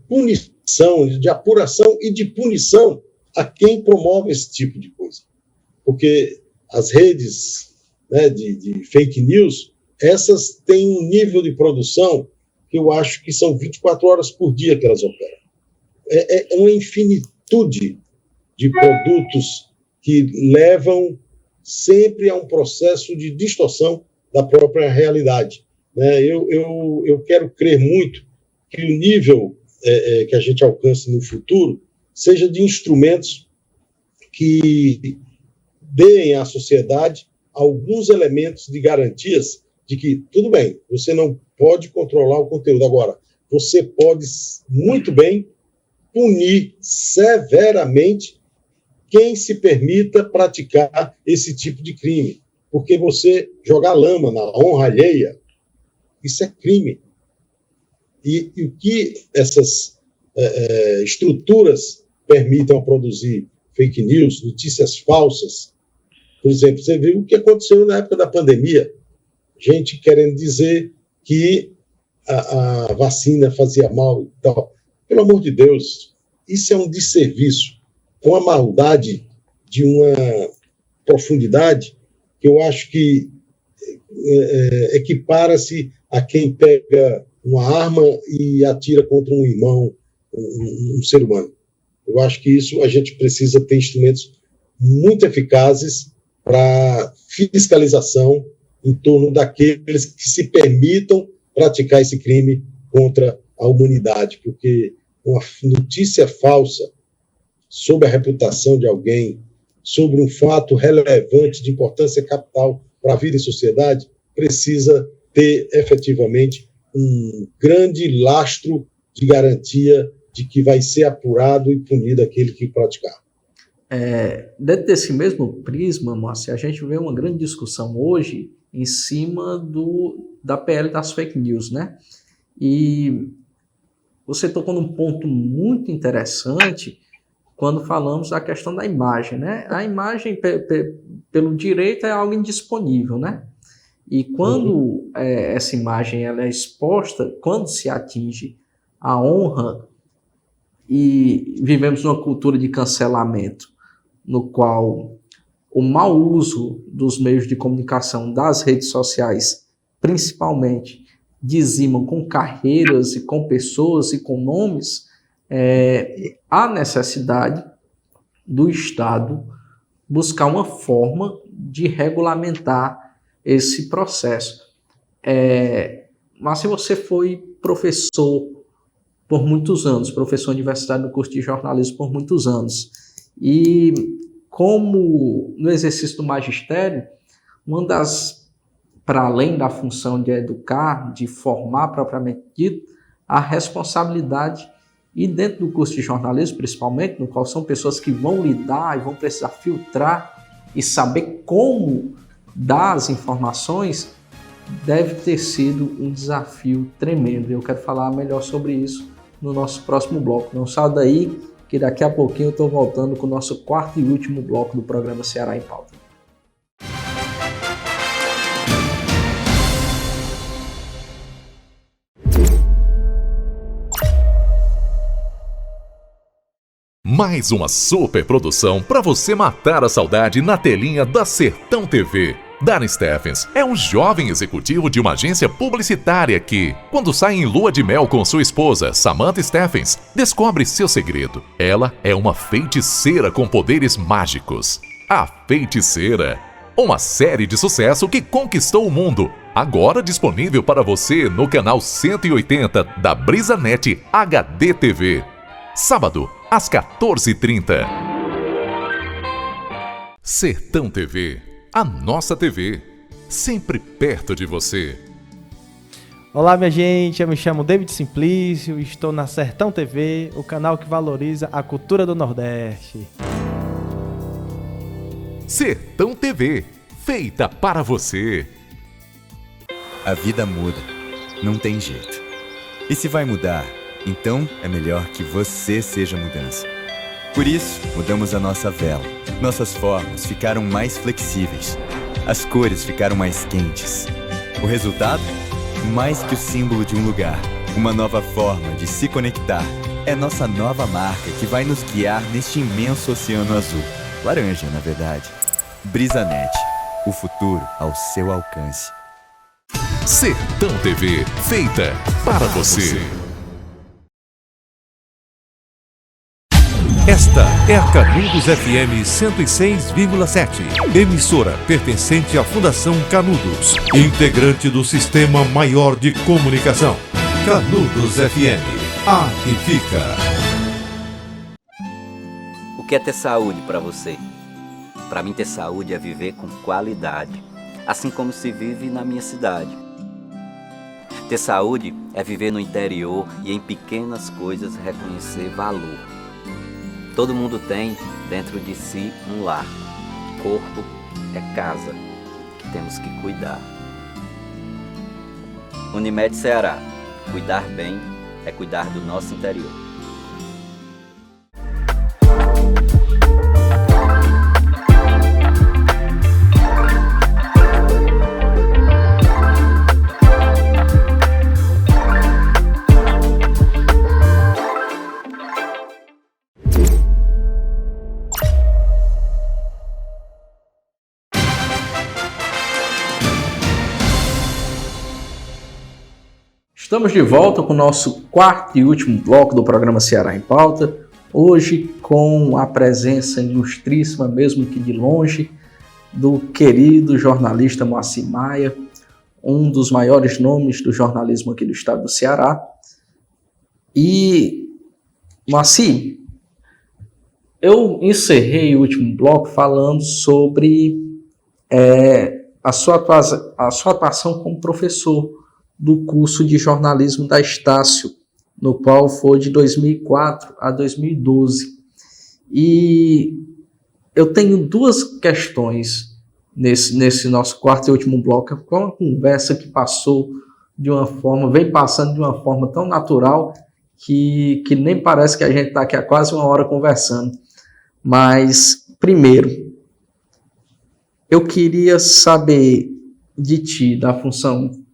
punição, de apuração e de punição a quem promove esse tipo de coisa. Porque as redes, né, de fake news, essas têm um nível de produção que eu acho que são 24 horas por dia que elas operam. É uma infinitude de produtos que levam sempre a um processo de distorção da própria realidade. Né? Eu quero crer muito que o nível que a gente alcance no futuro seja de instrumentos que deem à sociedade alguns elementos de garantias de que, tudo bem, você não pode controlar o conteúdo. Agora, você pode muito bem punir severamente quem se permita praticar esse tipo de crime. Porque você jogar lama na honra alheia, isso é crime. E o que essas estruturas permitam produzir fake news, notícias falsas. Por exemplo, você viu o que aconteceu na época da pandemia. Gente querendo dizer que a vacina fazia mal e tal. Pelo amor de Deus, isso é um desserviço com a maldade de uma profundidade que eu acho que equipara-se a quem pega uma arma e atira contra um irmão, um ser humano. Eu acho que isso a gente precisa ter instrumentos muito eficazes para fiscalização em torno daqueles que se permitam praticar esse crime contra a humanidade, porque uma notícia falsa sobre a reputação de alguém, sobre um fato relevante de importância capital para a vida e sociedade, precisa ter efetivamente um grande lastro de garantia de que vai ser apurado e punido aquele que praticar. Dentro desse mesmo prisma, Márcio, a gente vê uma grande discussão hoje em cima da PL das fake news, né? E você tocou num ponto muito interessante quando falamos da questão da imagem, né? A imagem, pelo direito, é algo indisponível, né? E quando essa imagem ela é exposta, quando se atinge a honra, e vivemos numa cultura de cancelamento, no qual o mau uso dos meios de comunicação, das redes sociais, principalmente, dizimam com carreiras e com pessoas e com nomes, há necessidade do Estado buscar uma forma de regulamentar esse processo. Mas se você foi professor por muitos anos, professor universitário no curso de jornalismo por muitos anos, e como no exercício do magistério, para além da função de educar, de formar propriamente dito, a responsabilidade, e dentro do curso de jornalismo principalmente, no qual são pessoas que vão lidar e vão precisar filtrar e saber como dar as informações, deve ter sido um desafio tremendo. Eu quero falar melhor sobre isso no nosso próximo bloco. Não saia daí, que daqui a pouquinho eu estou voltando com o nosso quarto e último bloco do programa Ceará em Pauta. Mais uma super produção para você matar a saudade na telinha da Sertão TV. Darren Steffens é um jovem executivo de uma agência publicitária que, quando sai em lua de mel com sua esposa, Samantha Steffens, descobre seu segredo. Ela é uma feiticeira com poderes mágicos. A Feiticeira. Uma série de sucesso que conquistou o mundo. Agora disponível para você no canal 180 da BrisaNet HD TV. Sábado, às 14h30. Sertão TV. A nossa TV, sempre perto de você. Olá, minha gente, eu me chamo David Simplício, estou na Sertão TV, o canal que valoriza a cultura do Nordeste. Sertão TV, feita para você. A vida muda, não tem jeito. E se vai mudar, então é melhor que você seja a mudança. Por isso, mudamos a nossa vela. Nossas formas ficaram mais flexíveis. As cores ficaram mais quentes. O resultado? Mais que o símbolo de um lugar. Uma nova forma de se conectar. É nossa nova marca que vai nos guiar neste imenso oceano azul. Laranja, na verdade. BrisaNet. O futuro ao seu alcance. Sertão TV. Feita para você. Esta é a Canudos FM 106,7, emissora pertencente à Fundação Canudos, integrante do Sistema Maior de Comunicação. Canudos FM, a que fica. O que é ter saúde para você? Para mim, ter saúde é viver com qualidade, assim como se vive na minha cidade. Ter saúde é viver no interior e em pequenas coisas reconhecer valor. Todo mundo tem dentro de si um lar. Corpo é casa, que temos que cuidar. Unimed Ceará. Cuidar bem é cuidar do nosso interior. Estamos de volta com o nosso quarto e último bloco do programa Ceará em Pauta, hoje com a presença ilustríssima, mesmo que de longe, do querido jornalista Moacir Maia, um dos maiores nomes do jornalismo aqui do estado do Ceará. E, Moacir, eu encerrei o último bloco falando sobre a sua atuação como professor do curso de jornalismo da Estácio, no qual foi de 2004 a 2012. E eu tenho duas questões nesse nosso quarto e último bloco. Foi uma conversa que passou vem passando de uma forma tão natural que nem parece que a gente está aqui há quase uma hora conversando. Mas, primeiro, eu queria saber de ti,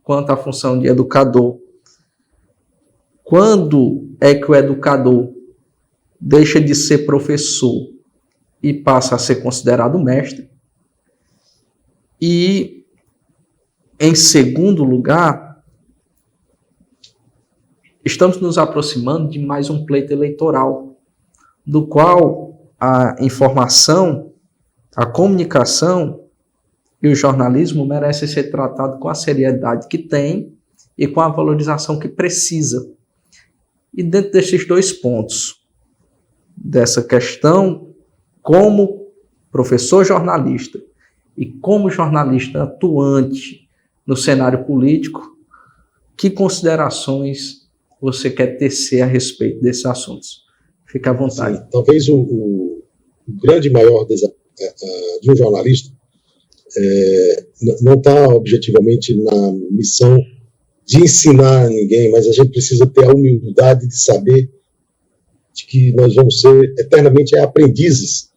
quanto à função de educador. Quando é que o educador deixa de ser professor e passa a ser considerado mestre? E, em segundo lugar, estamos nos aproximando de mais um pleito eleitoral, do qual a informação, a comunicação e o jornalismo merecem ser tratados com a seriedade que tem e com a valorização que precisa. E dentro desses dois pontos, dessa questão, como professor jornalista e como jornalista atuante no cenário político, que considerações você quer tecer a respeito desses assuntos? Fique à vontade. Sim, talvez o grande maior desafio de um jornalista não está objetivamente na missão de ensinar ninguém, mas a gente precisa ter a humildade de saber de que nós vamos ser eternamente aprendizes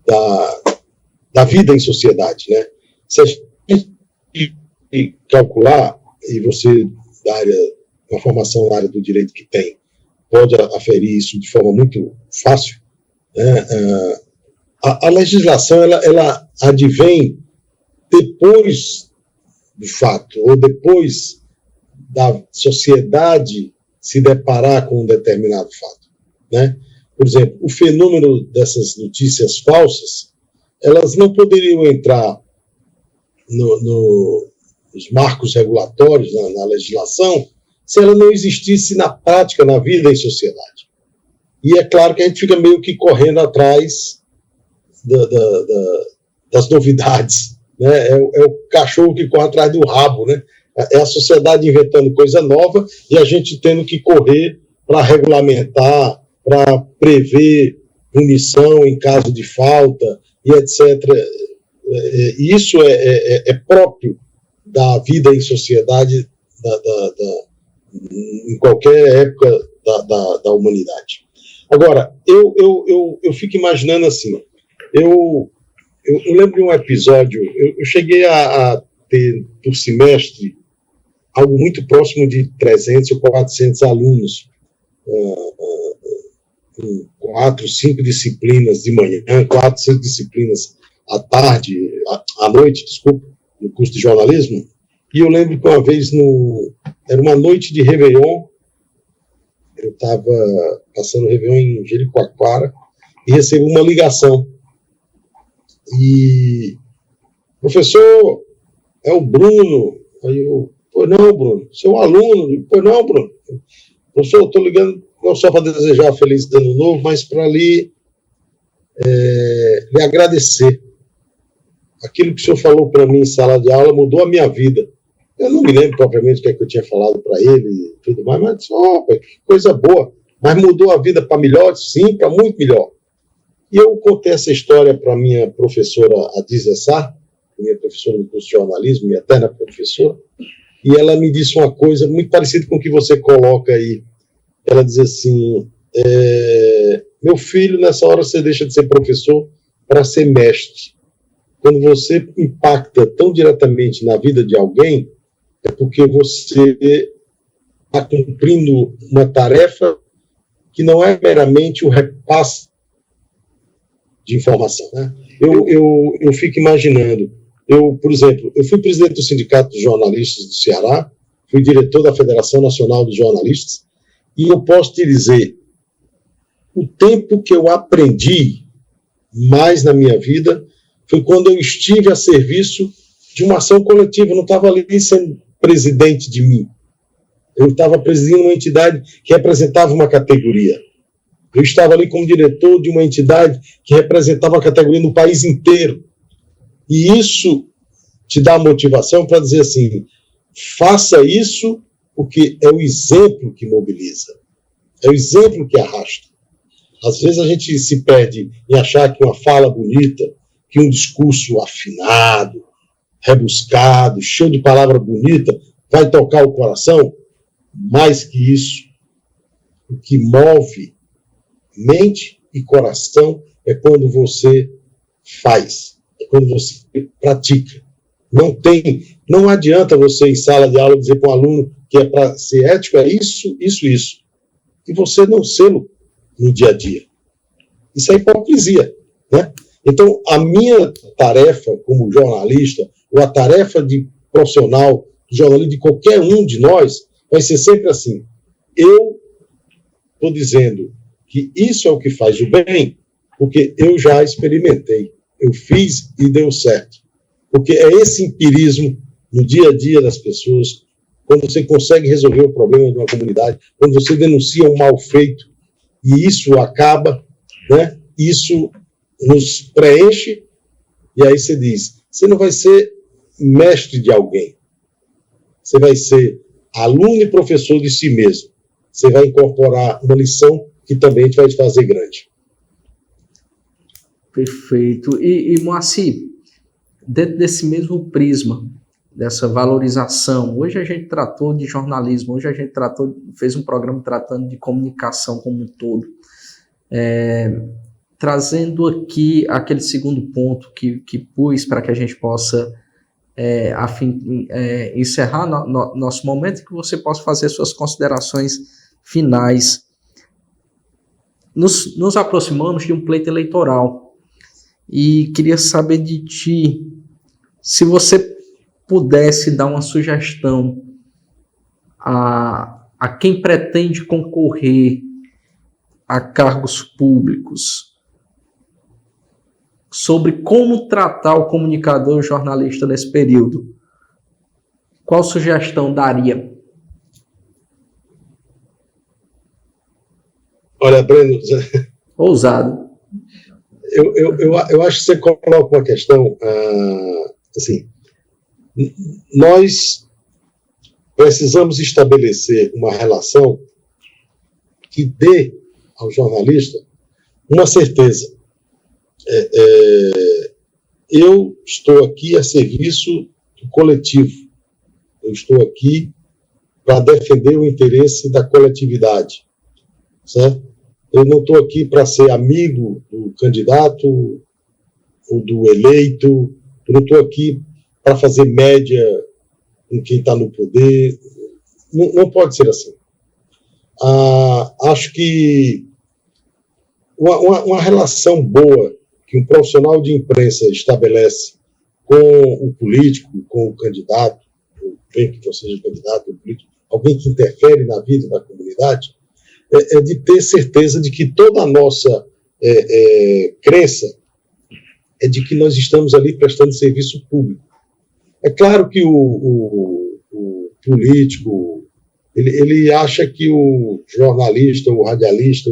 da vida em sociedade, né? Se a gente calcular, e você, uma formação na área do direito que tem, pode aferir isso de forma muito fácil, né? A legislação, ela advém depois do fato, ou depois da sociedade se deparar com um determinado fato, né? Por exemplo, o fenômeno dessas notícias falsas, elas não poderiam entrar nos marcos regulatórios, na legislação, se ela não existisse na prática, na vida em sociedade. E é claro que a gente fica meio que correndo atrás das novidades, né? É o cachorro que corre atrás do rabo, né? É a sociedade inventando coisa nova e a gente tendo que correr para regulamentar, para prever punição em caso de falta e etc. Isso é próprio da vida em sociedade em qualquer época da humanidade. Agora, eu fico imaginando assim, eu lembro de um episódio, eu cheguei a ter, por semestre, algo muito próximo de 300 ou 400 alunos, com 4, 5 disciplinas de manhã, 4, 5 disciplinas à tarde, à noite, desculpa, no curso de jornalismo. E eu lembro que uma vez, era uma noite de Réveillon, eu estava passando o Réveillon em Jericoacoara e recebi uma ligação. E, professor, é o Bruno. Aí eu, pois não, Bruno, seu aluno. Pois não, Bruno. Professor, estou ligando não só para desejar feliz ano novo, mas para lhe agradecer aquilo que o senhor falou para mim em sala de aula mudou a minha vida. Eu não me lembro propriamente o que é que eu tinha falado para ele e tudo mais, mas que coisa boa. Mas mudou a vida para melhor? Sim, para muito melhor. E eu contei essa história para minha professora Adiz Essar, minha professora do curso de jornalismo, minha eterna professora, e ela me disse uma coisa muito parecida com o que você coloca aí. Ela diz assim, meu filho, nessa hora você deixa de ser professor para ser mestre. Quando você impacta tão diretamente na vida de alguém, é porque você está cumprindo uma tarefa que não é meramente o repasse de informação, né? Eu fico imaginando, por exemplo, eu fui presidente do Sindicato dos Jornalistas do Ceará, fui diretor da Federação Nacional dos Jornalistas, e eu posso te dizer, o tempo que eu aprendi mais na minha vida foi quando eu estive a serviço de uma ação coletiva. Eu não estava ali sendo presidente de mim. Eu estava presidindo uma entidade que representava uma categoria. Eu estava ali como diretor de uma entidade que representava uma categoria no país inteiro. E isso te dá motivação para dizer assim, faça isso porque é o exemplo que mobiliza. É o exemplo que arrasta. Às vezes a gente se perde em achar que uma fala bonita, que um discurso afinado, rebuscado, cheio de palavra bonita, vai tocar o coração. Mais que isso, o que move mente e coração é quando você faz, é quando você pratica. Não adianta você em sala de aula dizer para um aluno que é para ser ético, é isso, isso, isso. E você não sê-lo no dia a dia. Isso é hipocrisia, né? Então, a minha tarefa como jornalista, ou a tarefa de profissional, de jornalista de qualquer um de nós, vai ser sempre assim. Eu estou dizendo que isso é o que faz o bem, porque eu já experimentei. Eu fiz e deu certo. Porque é esse empirismo no dia a dia das pessoas, quando você consegue resolver o problema de uma comunidade, quando você denuncia um mal feito, e isso acaba, né? Isso nos preenche, e aí você diz, você não vai ser mestre de alguém, você vai ser aluno e professor de si mesmo. Você vai incorporar uma lição que também vai te fazer grande. Perfeito. E Moacir, dentro desse mesmo prisma, dessa valorização, hoje a gente tratou de jornalismo, hoje a gente fez um programa tratando de comunicação como um todo. Trazendo aqui aquele segundo ponto que pus para que a gente possa encerrar nosso momento e que você possa fazer suas considerações finais. Nos aproximamos de um pleito eleitoral e queria saber de ti, se você pudesse dar uma sugestão a quem pretende concorrer a cargos públicos sobre como tratar o comunicador e o jornalista nesse período, qual sugestão daria? Olha, Breno... Ousado. Eu acho que você coloca uma questão, assim, nós precisamos estabelecer uma relação que dê ao jornalista uma certeza. Eu estou aqui a serviço do coletivo. Eu estou aqui para defender o interesse da coletividade, certo? Eu não estou aqui para ser amigo do candidato ou do eleito. Eu não estou aqui para fazer média com quem está no poder. Não pode ser assim. Acho que uma relação boa que um profissional de imprensa estabelece com o político, com o candidato, ou bem que não seja candidato ou político, alguém que interfere na vida da comunidade, é de ter certeza de que toda a nossa crença é de que nós estamos ali prestando serviço público. É claro que o político, ele acha que o jornalista, o radialista,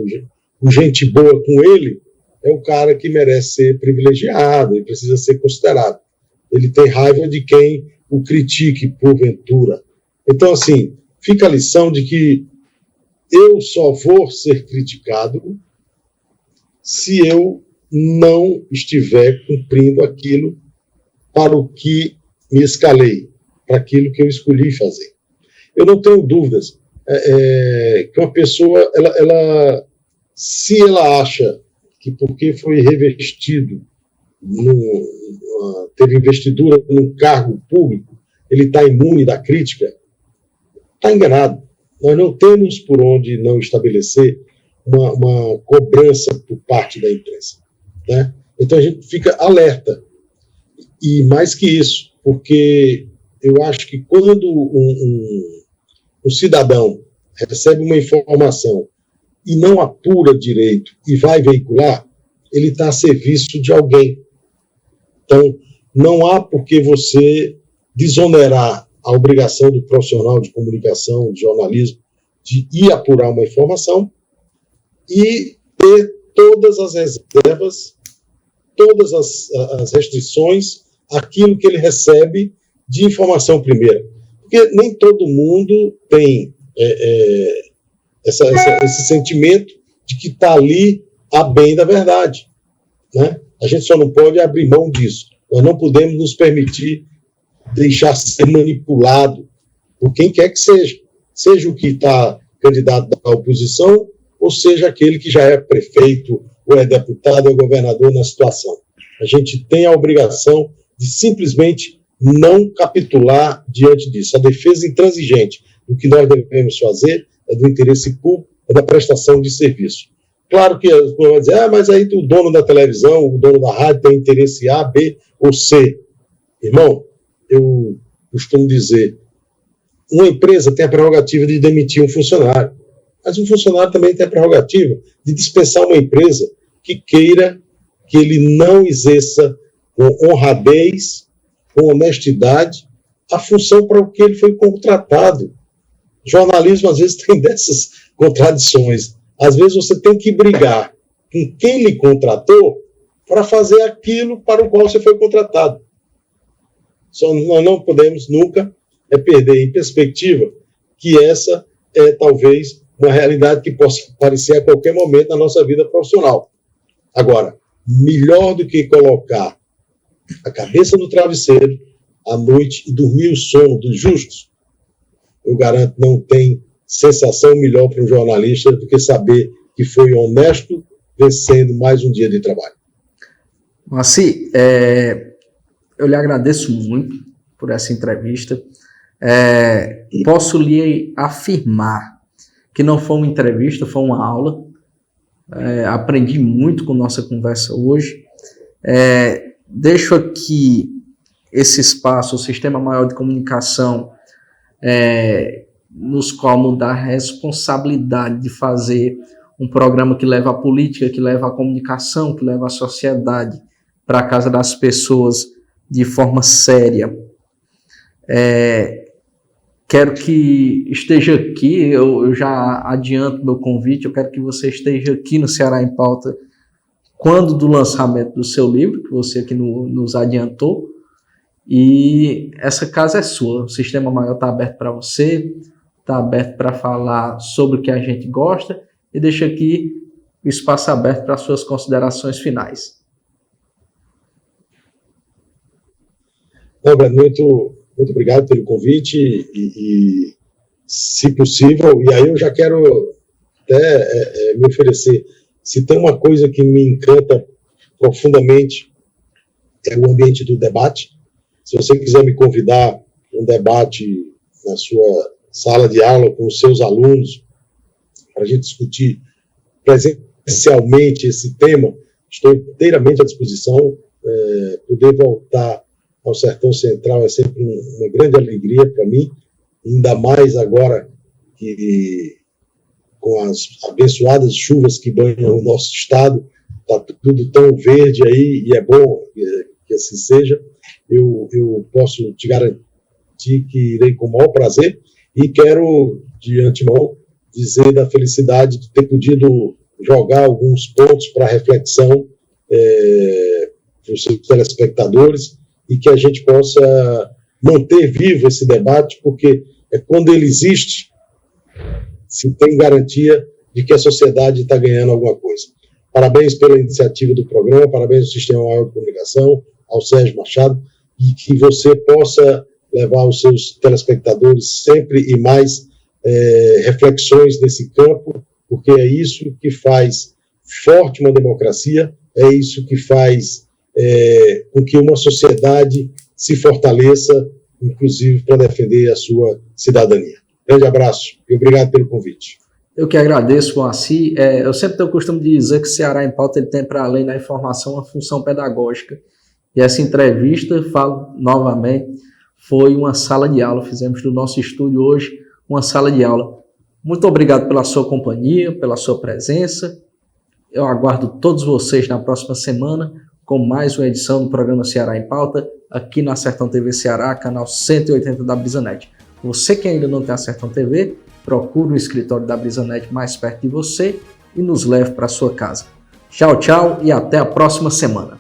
o gente boa com ele, é o cara que merece ser privilegiado e precisa ser considerado. ele tem raiva de quem o critique porventura. Então, assim, fica a lição de que eu só vou ser criticado se eu não estiver cumprindo aquilo para o que me escalei, para aquilo que eu escolhi fazer. Eu não tenho dúvidas que uma pessoa, se ela acha que porque foi revestido, teve investidura num cargo público, ele está imune da crítica, está enganado. Nós não temos por onde não estabelecer uma cobrança por parte da imprensa, né? Então a gente fica alerta. E mais que isso, porque eu acho que quando um cidadão recebe uma informação e não apura direito e vai veicular, ele está a serviço de alguém. Então, não há por que você desonerar a obrigação do profissional de comunicação, de jornalismo, de ir apurar uma informação e ter todas as reservas, todas as restrições, aquilo que ele recebe de informação primeira. Porque nem todo mundo tem esse sentimento de que está ali a bem da verdade, né? A gente só não pode abrir mão disso. Nós não podemos nos permitir deixar ser manipulado por quem quer que seja o que está candidato da oposição, ou seja aquele que já é prefeito, ou é deputado, ou é governador na situação. A gente tem a obrigação de simplesmente não capitular diante disso. A defesa intransigente do que nós devemos fazer é do interesse público, é da prestação de serviço. Claro que as pessoas vão dizer, mas aí o dono da televisão, o dono da rádio tem interesse A, B ou C. Irmão, eu costumo dizer, uma empresa tem a prerrogativa de demitir um funcionário, mas um funcionário também tem a prerrogativa de dispensar uma empresa que queira que ele não exerça com honradez, com honestidade, a função para o que ele foi contratado. Jornalismo, às vezes, tem dessas contradições. Às vezes, você tem que brigar com quem lhe contratou para fazer aquilo para o qual você foi contratado. Nós não podemos nunca perder em perspectiva que essa é, talvez, uma realidade que possa aparecer a qualquer momento na nossa vida profissional. Agora, melhor do que colocar a cabeça no travesseiro à noite e dormir o sono dos justos, eu garanto, não tem sensação melhor para um jornalista do que saber que foi honesto vencendo mais um dia de trabalho. Moacir, eu lhe agradeço muito por essa entrevista. Posso lhe afirmar que não foi uma entrevista, foi uma aula. Aprendi muito com nossa conversa hoje. Deixo aqui esse espaço, o Sistema Maior de Comunicação, nos qual nos dá a responsabilidade de fazer um programa que leva a política, que leva a comunicação, que leva a sociedade para a casa das pessoas de forma séria. Quero que esteja aqui, eu já adianto meu convite, eu quero que você esteja aqui no Ceará em Pauta quando do lançamento do seu livro, que você aqui nos adiantou, e essa casa é sua, o Sistema Maior está aberto para você, está aberto para falar sobre o que a gente gosta, e deixa aqui o espaço aberto para suas considerações finais. Muito obrigado pelo convite e, se possível, e aí eu já quero até me oferecer, se tem uma coisa que me encanta profundamente, é o ambiente do debate. Se você quiser me convidar para um debate na sua sala de aula com os seus alunos, para a gente discutir presencialmente esse tema, estou inteiramente à disposição. Poder voltar ao Sertão Central é sempre uma grande alegria para mim, ainda mais agora que, com as abençoadas chuvas que banham o nosso estado, está tudo tão verde aí, e é bom que assim seja. Eu posso te garantir que irei com o maior prazer, e quero, de antemão, dizer da felicidade de ter podido jogar alguns pontos para reflexão para os seus telespectadores, e que a gente possa manter vivo esse debate, porque quando ele existe, se tem garantia de que a sociedade está ganhando alguma coisa. Parabéns pela iniciativa do programa, parabéns ao Sistema Maior de Comunicação, ao Sérgio Machado, e que você possa levar aos seus telespectadores sempre e mais reflexões nesse campo, porque é isso que faz forte uma democracia, é isso que faz com que uma sociedade se fortaleça, inclusive para defender a sua cidadania. Grande abraço e obrigado pelo convite. Eu que agradeço, Moacir. Eu sempre tenho o costume de dizer que o Ceará em Pauta ele tem, para além da informação, uma função pedagógica. E essa entrevista, falo novamente, foi uma sala de aula. Fizemos do nosso estúdio hoje uma sala de aula. Muito obrigado pela sua companhia, pela sua presença. Eu aguardo todos vocês na próxima semana com mais uma edição do programa Ceará em Pauta, aqui na Sertão TV Ceará, canal 180 da BrisaNet. Você que ainda não tem a Sertão TV, procure o escritório da BrisaNet mais perto de você e nos leve para sua casa. Tchau, tchau e até a próxima semana.